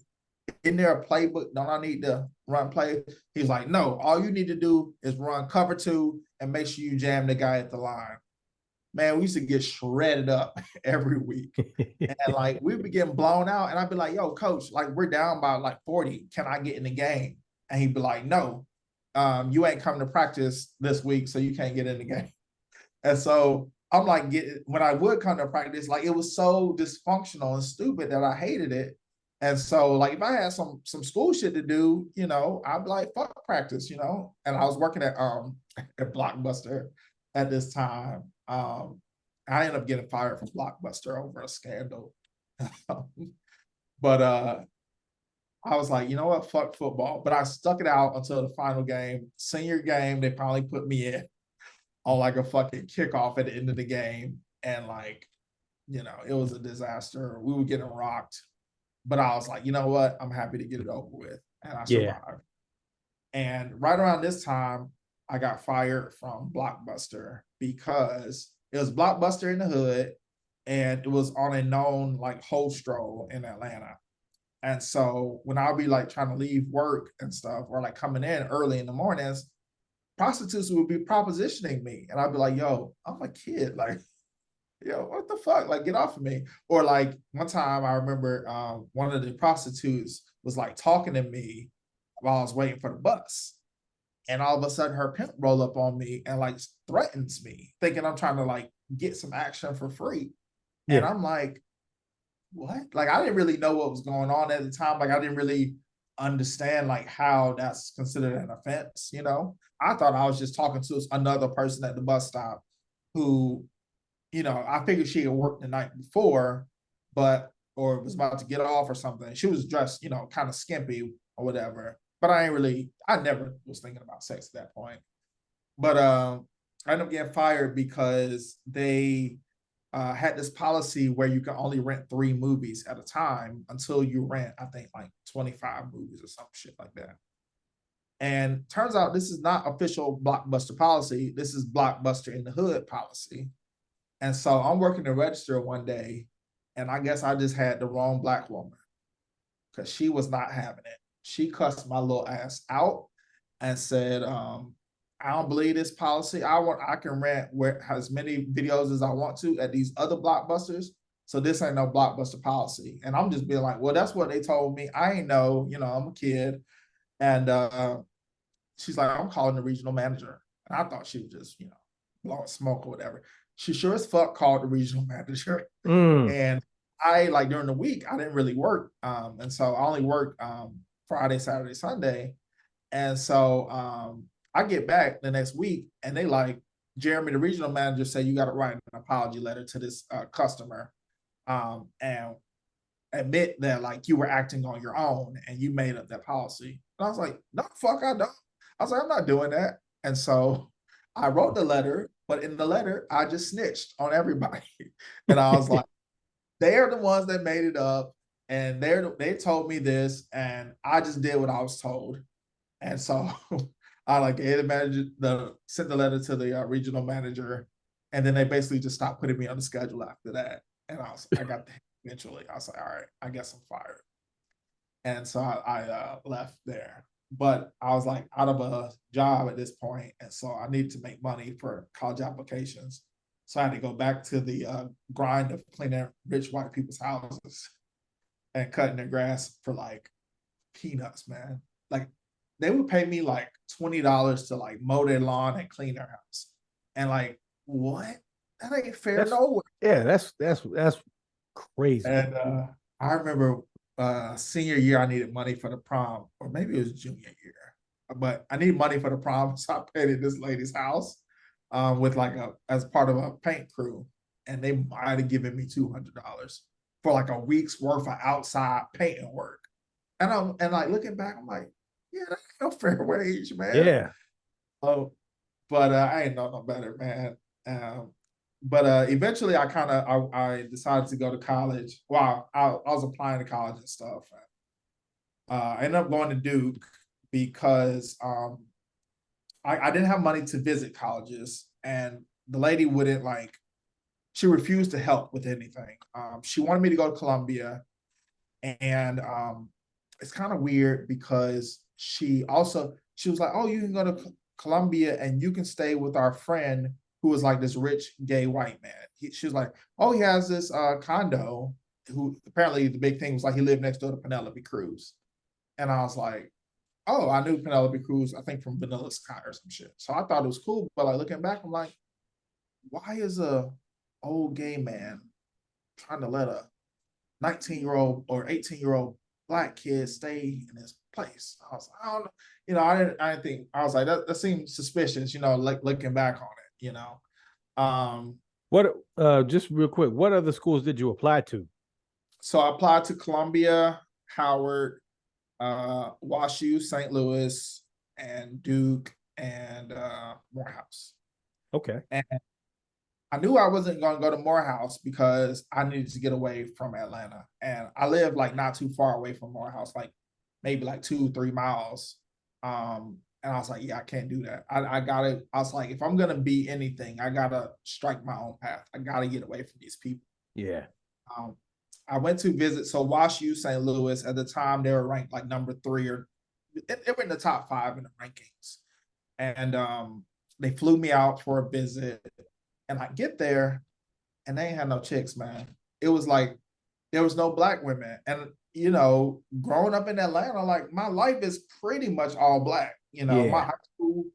isn't there a playbook? Don't I need to run play? He's like, no, all you need to do is run cover two and make sure you jam the guy at the line. Man, we used to get shredded up every week. And like we'd be getting blown out. And I'd be like, yo, coach, like we're down by like 40. Can I get in the game? And he'd be like, no, you ain't coming to practice this week, so you can't get in the game. And so I'm like, when I would come to practice, like it was so dysfunctional and stupid that I hated it. And so like if I had some school shit to do, I'd be like, fuck practice, And I was working at Blockbuster at this time. I ended up getting fired from Blockbuster over a scandal. But I was like, you know what, fuck football. But I stuck it out until the final game. Senior game, they finally put me in on like a fucking kickoff at the end of the game. And like, it was a disaster. We were getting rocked. But I was like, you know what? I'm happy to get it over with. And I survived. And right around this time, I got fired from Blockbuster because it was Blockbuster in the hood and it was on a known like whole stroll in Atlanta. And so when I'll be like trying to leave work and stuff or like coming in early in the mornings, prostitutes would be propositioning me. And I'd be like, yo, I'm a kid. Like, yo, what the fuck? Like, get off of me. Or like one time I remember one of the prostitutes was like talking to me while I was waiting for the bus. And all of a sudden her pimp roll up on me and like threatens me, thinking I'm trying to like get some action for free. Yeah. And I'm like, what? Like, I didn't really know what was going on at the time. Like, I didn't really understand like how that's considered an offense, I thought I was just talking to another person at the bus stop who, I figured she had worked the night before, or was about to get off or something. She was dressed, kind of skimpy or whatever. But I never was thinking about sex at that point. But I ended up getting fired because they had this policy where you can only rent 3 movies at a time until you rent, I think, like 25 movies or some shit like that. And turns out this is not official Blockbuster policy. This is Blockbuster in the hood policy. And so I'm working the register one day, and I guess I just had the wrong Black woman because she was not having it. She cussed my little ass out and said, I don't believe this policy. I can rent as many videos as I want to at these other Blockbusters. So this ain't no Blockbuster policy. And I'm just being like, well, that's what they told me. I ain't know, I'm a kid. And she's like, I'm calling the regional manager. And I thought she was just, blowing smoke or whatever. She sure as fuck called the regional manager. And I, like, during the week, I didn't really work. And so I only worked Friday, Saturday, Sunday. And so I get back the next week and they like, Jeremy, the regional manager, said you got to write an apology letter to this customer and admit that like you were acting on your own and you made up that policy. And I was like, no, fuck, I don't. I was like, I'm not doing that. And so I wrote the letter, but in the letter, I just snitched on everybody. And I was like, they're the ones that made it up and they told me this and I just did what I was told. And so I like sent the letter to the regional manager, and then they basically just stopped putting me on the schedule after that. And I got eventually. I was like, all right, I guess I'm fired. And so I left there. But I was like out of a job at this point, and so I needed to make money for college applications. So I had to go back to the grind of cleaning rich white people's houses and cutting their grass for like peanuts, man. Like, they would pay me like $20 to like mow their lawn and clean their house. And like, what? That ain't fair nowhere. Yeah, that's crazy. And I remember senior year, I needed money for the prom, or maybe it was junior year, but I needed money for the prom. So I paid at this lady's house with like as part of a paint crew. And they might have given me $200 for like a week's worth of outside painting work. And like looking back, I'm like, yeah, that's no fair wage, man. Yeah. Oh, but I ain't know no better, man. but eventually I decided to go to college. Well, I was applying to college and stuff. I ended up going to Duke because I didn't have money to visit colleges, and the lady wouldn't like. She refused to help with anything. She wanted me to go to Columbia, and it's kind of weird because she was like, "Oh, you can go to Columbia and you can stay with our friend who was like this rich gay white man." She was like, "Oh, he has this condo." Who apparently the big thing was like he lived next door to Penelope Cruz, and I was like, "Oh, I knew Penelope Cruz, I think from Vanilla Sky or some shit." So I thought it was cool, but like looking back, I'm like, why is a old gay man trying to let a 19-year-old or 18-year-old black kid stay in his place? I was like, I don't know. I didn't think, I was like, that seems suspicious, like looking back on it, Um, What just real quick, what other schools did you apply to? so I applied to Columbia, Howard, WashU, St. Louis, and Duke, and Morehouse. Okay. And I knew I wasn't going to go to Morehouse because I needed to get away from Atlanta. And I live like not too far away from Morehouse, like maybe like 2, 3 miles. And I was like, yeah, I can't do that. I was like, if I'm going to be anything, I got to strike my own path. I got to get away from these people. Yeah. Um, I went to visit, so WashU St. Louis, at the time, they were ranked like number 3 or they were in the top 5 in the rankings. And they flew me out for a visit. And I get there and they ain't had no chicks, man. It was like there was no black women. And growing up in Atlanta, like my life is pretty much all black. My Yeah. high school,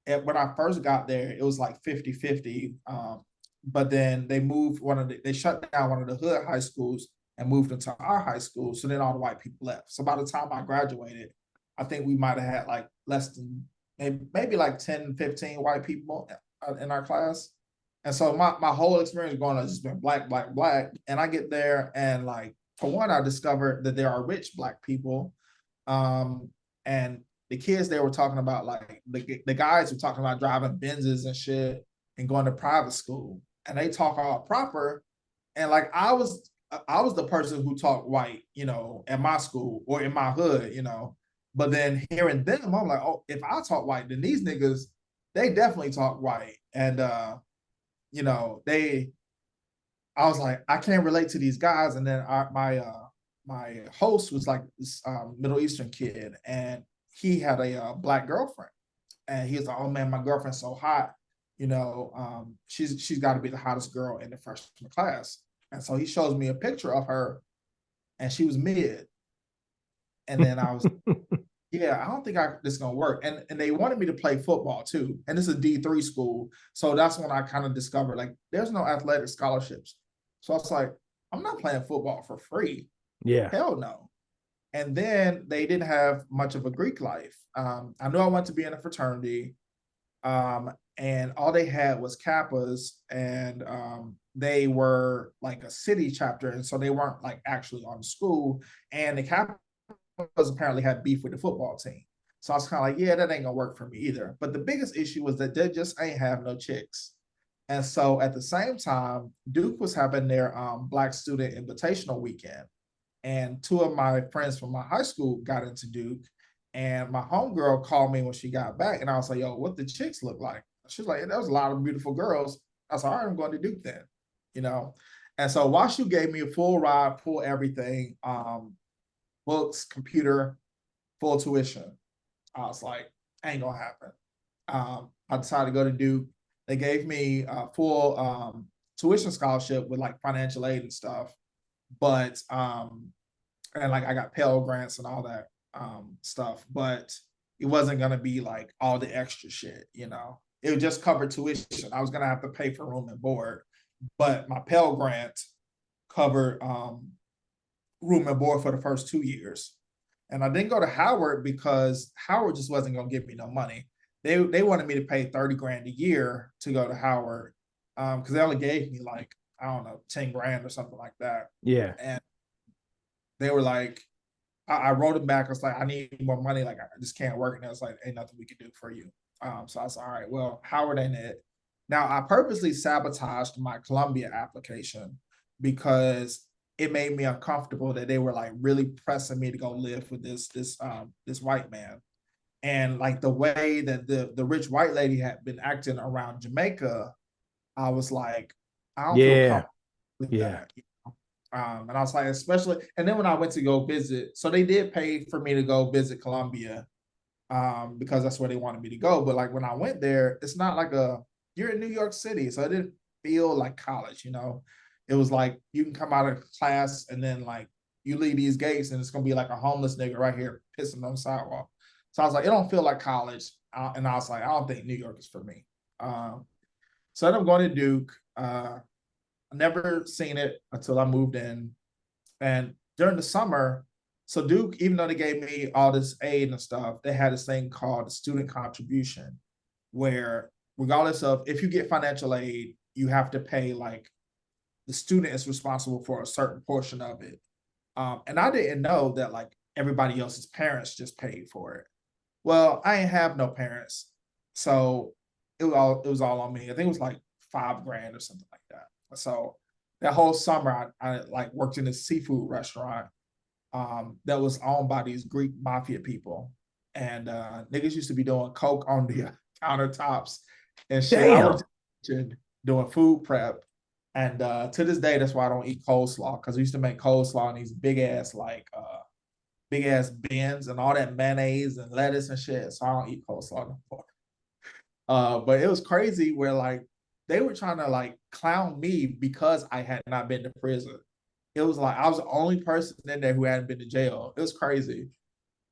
and when I first got there, it was like 50-50. But then they shut down one of the hood high schools and moved into our high school. So then all the white people left. So by the time I graduated, I think we might have had like less than maybe like 10, 15 white people in our class. And so my whole experience going on has just been black, black, black. And I get there and like, for one, I discovered that there are rich black people. And the kids they were talking about, like the guys were talking about driving Benzes and shit and going to private school. And they talk all proper. And like I was the person who talked white, at my school or in my hood. But then hearing them, I'm like, oh, if I talk white, then these niggas, they definitely talk white. And I was like, I can't relate to these guys. And then my host was like this Middle Eastern kid, and he had a black girlfriend, and he was like, "Oh man, my girlfriend's so hot, she's got to be the hottest girl in the freshman class." And so he shows me a picture of her, and she was mid. And then I was, yeah, I don't think this is gonna work. And they wanted me to play football too. And this is a D3 school. So that's when I kind of discovered like there's no athletic scholarships. So I was like, I'm not playing football for free. Yeah. Hell no. And then they didn't have much of a Greek life. I knew I wanted to be in a fraternity. And all they had was Kappas, and they were like a city chapter. And so they weren't like actually on the school. And the Kappas apparently had beef with the football team. So I was kind of like, yeah, that ain't gonna work for me either. But the biggest issue was that they just ain't have no chicks. And so at the same time, Duke was having their Black Student Invitational Weekend. And 2 of my friends from my high school got into Duke. And my homegirl called me when she got back. And I was like, yo, what the chicks look like? She was like, there was a lot of beautiful girls. I was like, all right, I'm going to Duke then, you know? And so WashU gave me a full ride, full everything, books, computer, full tuition. I was like, ain't gonna happen. I decided to go to Duke. They gave me a full tuition scholarship with like financial aid and stuff. But and like I got Pell Grants and all that stuff, but it wasn't gonna be like all the extra shit. It would just cover tuition. I was gonna have to pay for room and board, but my Pell Grant covered room and board for the first 2 years. And I didn't go to Howard because Howard just wasn't gonna give me no money. They wanted me to pay 30 grand a year to go to Howard, because they only gave me like, I don't know, 10 grand or something like that. Yeah. And they were like, I wrote them back. I was like, I need more money. Like, I just can't work. And I was like, ain't nothing we can do for you. So I was like, all right, well, Howard ain't it. Now, I purposely sabotaged my Columbia application because it made me uncomfortable that they were like really pressing me to go live with this white man. And like the way that the rich white lady had been acting around Jamaica, I was like, I don't feel Yeah. comfortable with Yeah. that. And I was like, especially, and then when I went to go visit, so they did pay for me to go visit Columbia, because that's where they wanted me to go. But like when I went there, it's not like you're in New York City, so it didn't feel like college, you know. It was like you can come out of class and then like you leave these gates and it's gonna be like a homeless nigga right here pissing on the sidewalk. So I was like, it don't feel like college, and I was like, I don't think New York is for me. So I ended up going to Duke. I never seen it until I moved in, and during the summer, so Duke, even though they gave me all this aid and stuff, they had this thing called the student contribution, where regardless of if you get financial aid, you have to pay like the student is responsible for a certain portion of it. And I didn't know that like everybody else's parents just paid for it. Well, I ain't have no parents, so it was all on me. I think it was like 5 grand or something like that. So that whole summer, I like worked in this seafood restaurant, that was owned by these Greek mafia people, and niggas used to be doing coke on the countertops and shit. I Damn. worked doing food prep, and to this day, that's why I don't eat coleslaw, because we used to make coleslaw in these big ass bins and all that mayonnaise and lettuce and shit. So I don't eat coleslaw no more. But it was crazy where like they were trying to like clown me because I had not been to prison. It was like I was the only person in there who hadn't been to jail. It was crazy.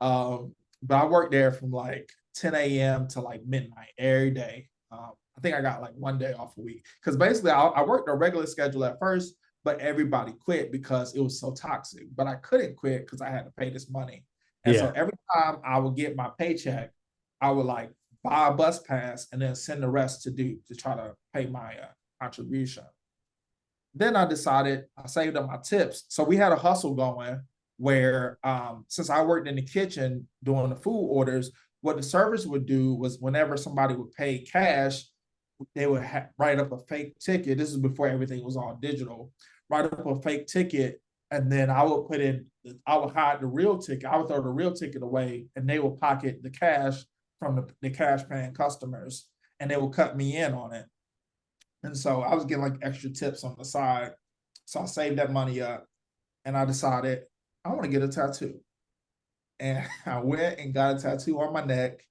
But I worked there from like 10 a.m. to like midnight every day. I think I got like 1 day off a week because basically I worked a regular schedule at first, but everybody quit because it was so toxic. But I couldn't quit because I had to pay this money. And so Yeah. every time I would get my paycheck, I would like buy a bus pass and then send the rest to Duke to try to pay my contribution. Then I decided I saved up my tips. So we had a hustle going where, since I worked in the kitchen doing the food orders, what the servers would do was whenever somebody would pay cash, they would write up a fake ticket. This is before everything was all digital. Write up a fake ticket, and then I would hide the real ticket. I would throw the real ticket away, and they would pocket the cash from the cash paying customers, and they would cut me in on it. And so I was getting like extra tips on the side. So I saved that money up, and I decided I want to get a tattoo. And I went and got a tattoo on my neck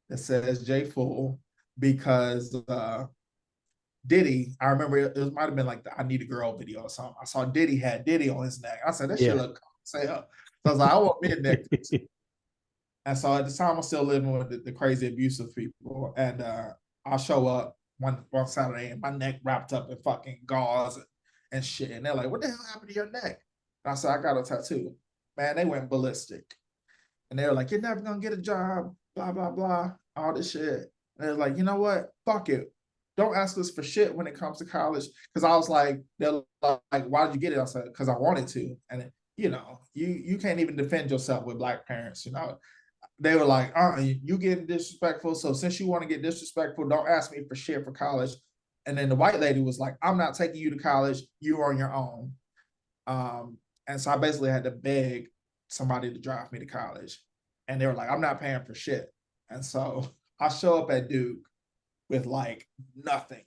that says J Fool because Diddy, I remember it might have been like the I Need a Girl video or something. I saw Diddy had Diddy on his neck. I said, that shit Yeah. look say up. So I was like, I want me a neck. And so at the time, I'm still living with the crazy abusive people. And I'll show up one Saturday and my neck wrapped up in fucking gauze and shit. And they're like, what the hell happened to your neck? And I said, I got a tattoo. Man, they went ballistic. And they were like, you're never going to get a job, blah, blah, blah, all this shit. And they're like, you know what? Fuck it. Don't ask us for shit when it comes to college. Because I was like, they're like, why did you get it? I said, because I wanted to. And, you know, you can't even defend yourself with black parents, you know. They were like, you getting disrespectful. So since you want to get disrespectful, don't ask me for shit for college. And then the white lady was like, I'm not taking you to college. You're on your own. And so I basically had to beg somebody to drive me to college. And they were like, I'm not paying for shit. And so I show up at Duke with like nothing.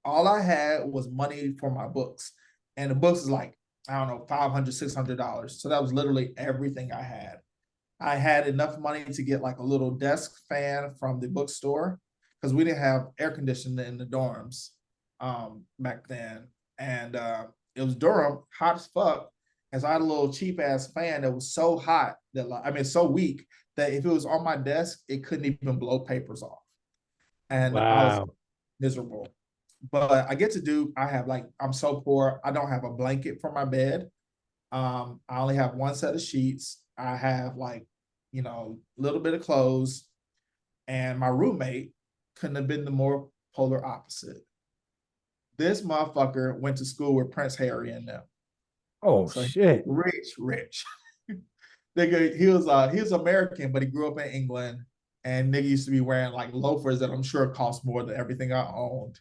All I had was money for my books. And the books is like, I don't know, $500, $600. So that was literally everything I had. I had enough money to get like a little desk fan from the bookstore because we didn't have air conditioning in the dorms back then. And it was Durham, hot as fuck. And so I had a little cheap ass fan that was so hot that, like, I mean, so weak that if it was on my desk, it couldn't even blow papers off. And I was Wow. miserable. But I get to do, I have like, I'm so poor, I don't have a blanket for my bed. I only have one set of sheets. I have like, you know, a little bit of clothes. And my roommate couldn't have been the more polar opposite. This motherfucker went to school with Prince Harry and them. Oh So shit. rich, rich. Nigga, he was American, but he grew up in England. And nigga used to be wearing like loafers that I'm sure cost more than everything I owned.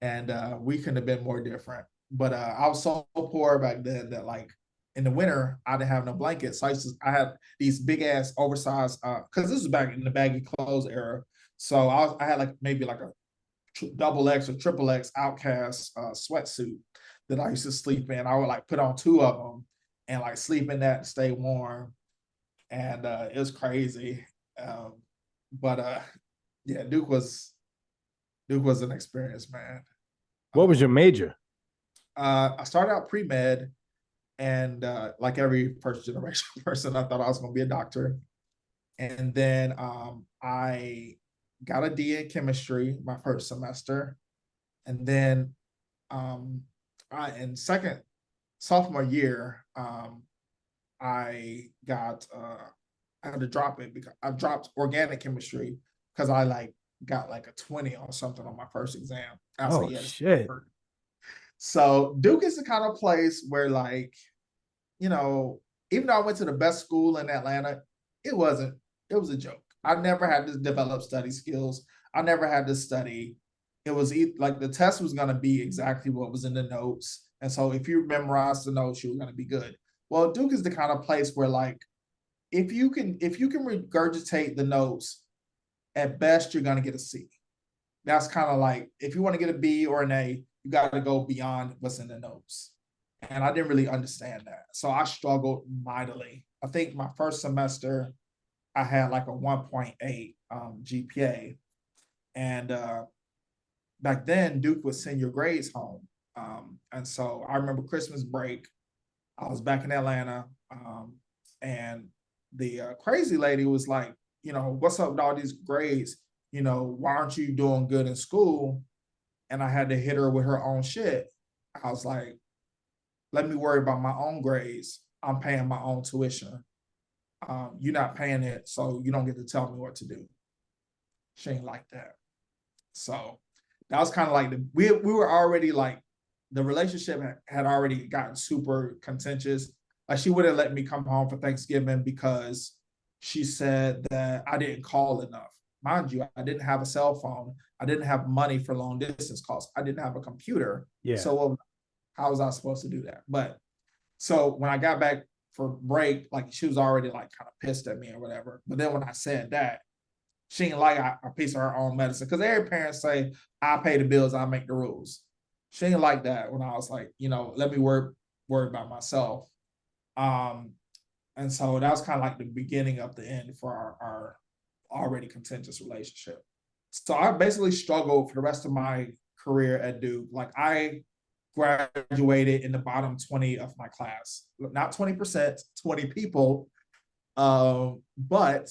and we couldn't have been more different. But I was so poor back then that like in the winter I didn't have no blankets. So I had these big ass oversized because this was back in the baggy clothes era. So I had like maybe like a double X or triple X Outcast sweatsuit that I used to sleep in. I would like put on two of them and like sleep in that and stay warm. And it was crazy. Um, but yeah, Duke was an experience, man. What was your major? I started out pre-med, and like every first generation person, I thought I was going to be a doctor. And then I got a D in chemistry my first semester. And then in second sophomore year, I got I had to drop it because I dropped organic chemistry because I like got like a 20 on something on my first exam. I was like, Oh yeah, this shit. hurt. So Duke is the kind of place where like, you know, even though I went to the best school in Atlanta, it wasn't, it was a joke. I never had to develop study skills. I never had to study. It was like the test was going to be exactly what was in the notes. And so if you memorize the notes, you were going to be good. Well, Duke is the kind of place where like if you can regurgitate the notes, at best you're going to get a C. That's kind of like if you want to get a B or an A, you got to go beyond what's in the notes. And I didn't really understand that. So I struggled mightily. I think my first semester, I had like a 1.8 GPA. And back then, Duke would send your grades home. And so I remember Christmas break, I was back in Atlanta. And the crazy lady was like, you know, what's up with all these grades? You know, why aren't you doing good in school? And I had to hit her with her own shit. I was like, let me worry about my own grades. I'm paying my own tuition. You're not paying it, so you don't get to tell me what to do. She ain't like that. So that was kind of like we were already like the relationship had already gotten super contentious. Like she wouldn't let me come home for Thanksgiving because she said that I didn't call enough. Mind you, I didn't have a cell phone. I didn't have money for long distance calls. I didn't have a computer. Yeah. So how was I supposed to do that? But so when I got back for break, like she was already like kind of pissed at me or whatever. But then when I said that, she didn't like a piece of her own medicine. Because every parent say, I pay the bills, I make the rules. She didn't like that when I was like, you know, let me worry about myself. And so that was kind of like the beginning of the end for our already contentious relationship. So I basically struggled for the rest of my career at Duke. Like I graduated in the bottom 20 of my class, not 20%, 20 people. But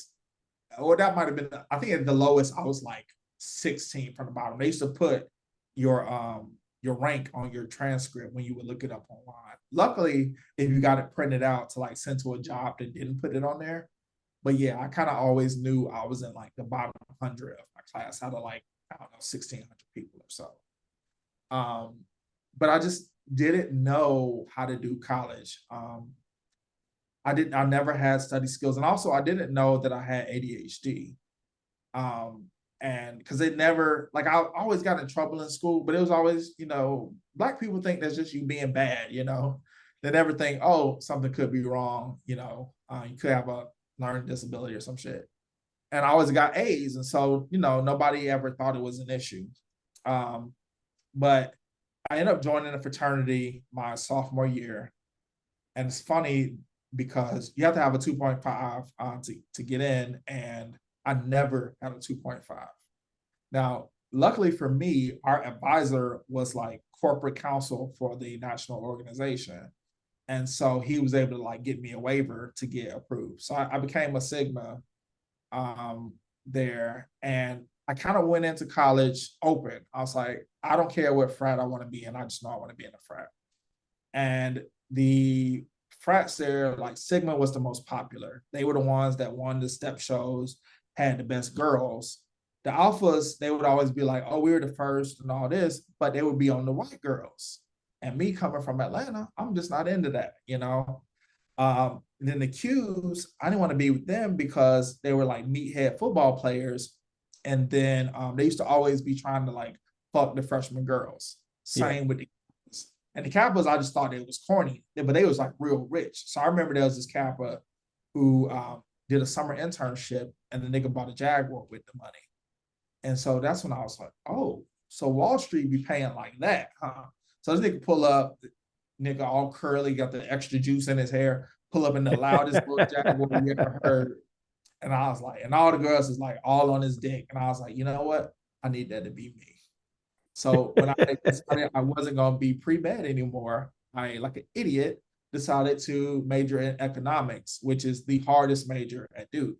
or that might have been, I think at the lowest I was like 16 from the bottom. They used to put your rank on your transcript when you would look it up online. Luckily, if you got it printed out to like send to a job that didn't put it on there. But yeah, I kind of always knew I was in like the bottom 100 of my class out of like, I don't know, 1,600 people or so. But I just didn't know how to do college. I never had study skills. And also I didn't know that I had ADHD. And because it never, like I always got in trouble in school, but it was always, you know, Black people think that's just you being bad, you know. They never think, oh, something could be wrong, you know, you could have a learning disability or some shit. And I always got A's. And so, you know, nobody ever thought it was an issue. But I ended up joining a fraternity my sophomore year. And it's funny because you have to have a 2.5 to get in. And I never had a 2.5. Now, luckily for me, our advisor was like corporate counsel for the national organization. And so he was able to like get me a waiver to get approved. So I became a Sigma there. And I kind of went into college open. I was like, I don't care what frat I want to be in. I just know I want to be in a frat. And the frats there, like Sigma was the most popular. They were the ones that won the step shows, had the best girls. The alphas, they would always be like, oh, we were the first and all this, but they would be on the white girls. And me coming from Atlanta, I'm just not into that, you know? Then the Qs, I didn't want to be with them because they were like meathead football players. And then they used to always be trying to like fuck the freshman girls. Yeah. Same with the Kappas. And the Kappas, I just thought it was corny, but they was like real rich. So I remember there was this Kappa who did a summer internship, and the nigga bought a Jaguar with the money. And so that's when I was like, oh, so Wall Street be paying like that, huh? So this nigga pull up, nigga all curly, got the extra juice in his hair, pull up in the loudest little Jaguar you ever heard. And I was like, and all the girls is like all on his dick. And I was like, you know what? I need that to be me. So when I decided I wasn't gonna be pre-med anymore, I, like an idiot, decided to major in economics, which is the hardest major at Duke.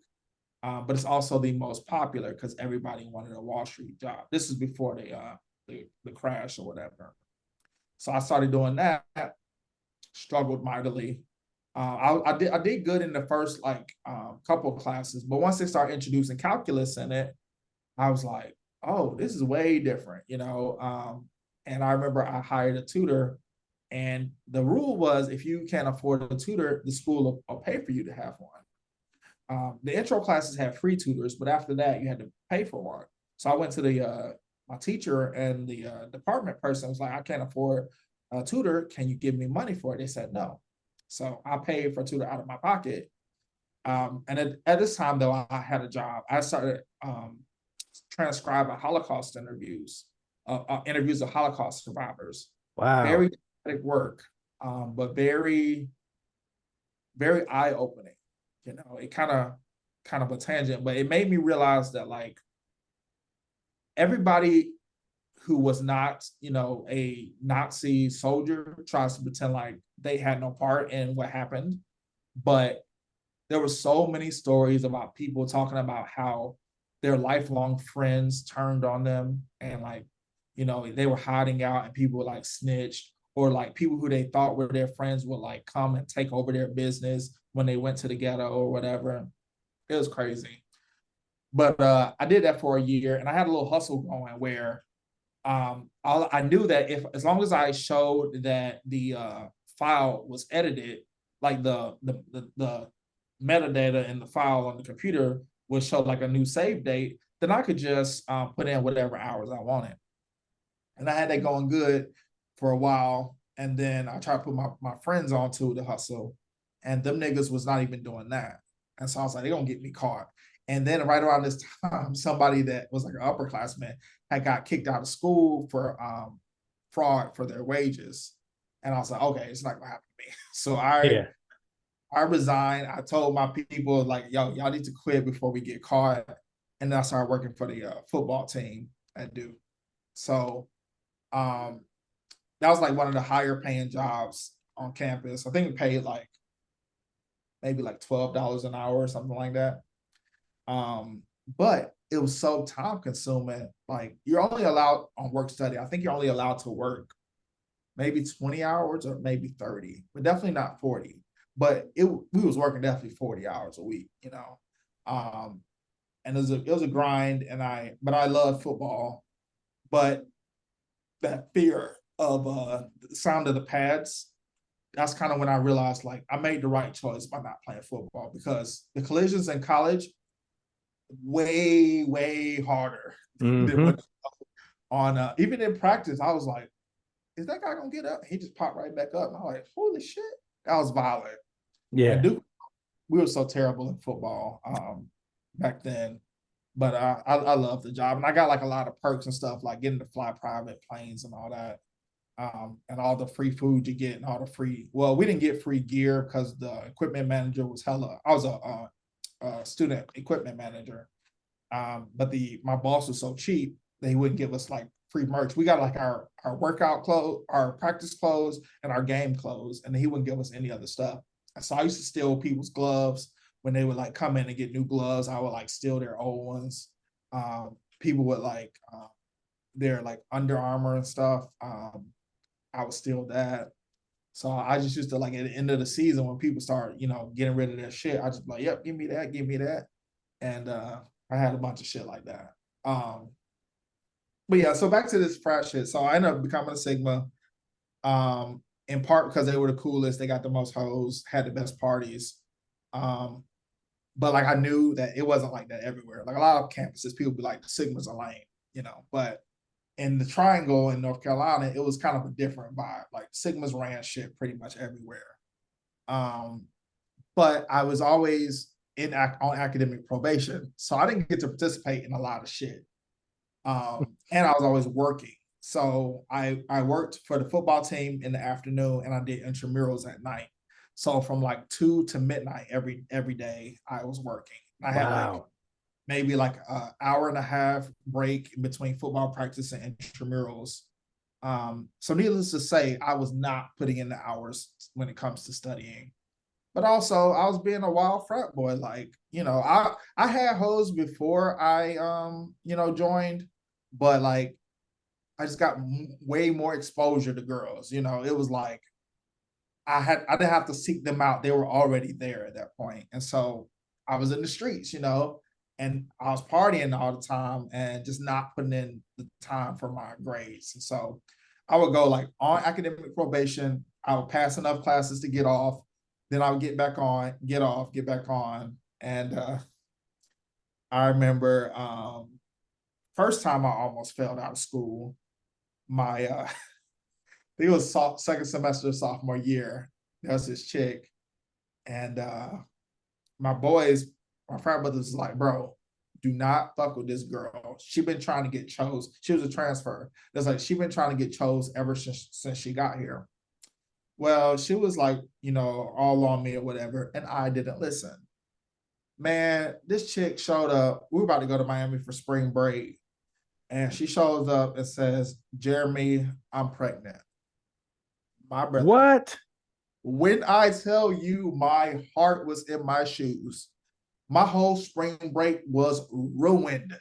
But it's also the most popular because everybody wanted a Wall Street job. This is before the crash or whatever. So I started doing that, struggled mightily. I did good in the first couple of classes, but once they started introducing calculus in it, I was like, oh, this is way different, you know. And I remember I hired a tutor, and the rule was if you can't afford a tutor, the school will pay for you to have one. The intro classes had free tutors, but after that, you had to pay for one. So I went to the my teacher, and the department person was like, I can't afford a tutor. Can you give me money for it? They said no. So I paid for a tutor out of my pocket. And at this time, though, I had a job. I started transcribing Holocaust interviews, interviews of Holocaust survivors. Wow. Very dramatic work, but very, very eye-opening. You know, it kind of a tangent, but it made me realize that like everybody who was not, you know, a Nazi soldier tries to pretend like they had no part in what happened. But there were so many stories about people talking about how their lifelong friends turned on them, and like, you know, they were hiding out and people like snitched, or like people who they thought were their friends would like come and take over their business when they went to the ghetto or whatever. It was crazy. But I did that for a year, and I had a little hustle going where I knew that if as long as I showed that the file was edited, like the metadata in the file on the computer would show like a new save date, then I could just put in whatever hours I wanted. And I had that going good for a while. And then I tried to put my friends onto the hustle, and them niggas was not even doing that. And so I was like, they're gonna get me caught. And then right around this time, somebody that was like an upperclassman had got kicked out of school for fraud for their wages. And I was like, okay, it's not gonna happen to me. So I resigned. I told my people like, y'all need to quit before we get caught. And then I started working for the football team at Duke. So that was like one of the higher paying jobs on campus. I think we paid like maybe like $12 an hour or something like that. But it was so time consuming. Like you're only allowed on work study. I think you're only allowed to work maybe 20 hours or maybe 30, but definitely not 40. But we was working definitely 40 hours a week, you know. And it was a grind, but I love football. But that fear of the sound of the pads, that's kind of when I realized like I made the right choice by not playing football, because the collisions in college way harder than what on even in practice. I was like, is that guy gonna get up? He just popped right back up. And I was like, holy shit, that was violent. Yeah. And Duke, we were so terrible in football back then. But I love the job, and I got like a lot of perks and stuff, like getting to fly private planes and all that, and all the free food you get and all the free. Well, we didn't get free gear because the equipment manager was hella. I was a student equipment manager, but my boss was so cheap that he wouldn't give us like free merch. We got like our workout clothes, our practice clothes, and our game clothes, and he wouldn't give us any other stuff. So I used to steal people's gloves. When they would like come in and get new gloves, I would like steal their old ones. People would like their like Under Armour and stuff. I would steal that. So I just used to like at the end of the season when people start, you know, getting rid of their shit, I just like, yep, give me that. And I had a bunch of shit like that. But yeah, so back to this frat shit. So I ended up becoming a Sigma, in part because they were the coolest, they got the most hoes, had the best parties. But like I knew that it wasn't like that everywhere. Like a lot of campuses, people be like, the Sigmas are lame, you know. But in the triangle in North Carolina, it was kind of a different vibe. Like Sigmas ran shit pretty much everywhere. But I was always on academic probation, so I didn't get to participate in a lot of shit. And I was always working. So I worked for the football team in the afternoon, and I did intramurals at night. So from like 2 to midnight every day, I was working. I had like maybe like an hour and a half break in between football practice and intramurals. So needless to say, I was not putting in the hours when it comes to studying. But also I was being a wild frat boy. Like, I had hoes before I joined, but like I just got way more exposure to girls. It was like I didn't have to seek them out. They were already there at that point. And so I was in the streets, and I was partying all the time and just not putting in the time for my grades. And so I would go like on academic probation. I would pass enough classes to get off. Then I would get back on, get off, get back on. And I remember first time I almost failed out of school. My I think it was second semester of sophomore year. There was this chick, and my frat brothers was like, bro, do not fuck with this girl. She been trying to get chose. She was a transfer. That's like she been trying to get chose ever since she got here. Well, she was like, all on me or whatever, and I didn't listen. Man, this chick showed up. We were about to go to Miami for spring break, and she shows up and says, Jeremy, I'm pregnant. My brother. What? When I tell you my heart was in my shoes, my whole spring break was ruined.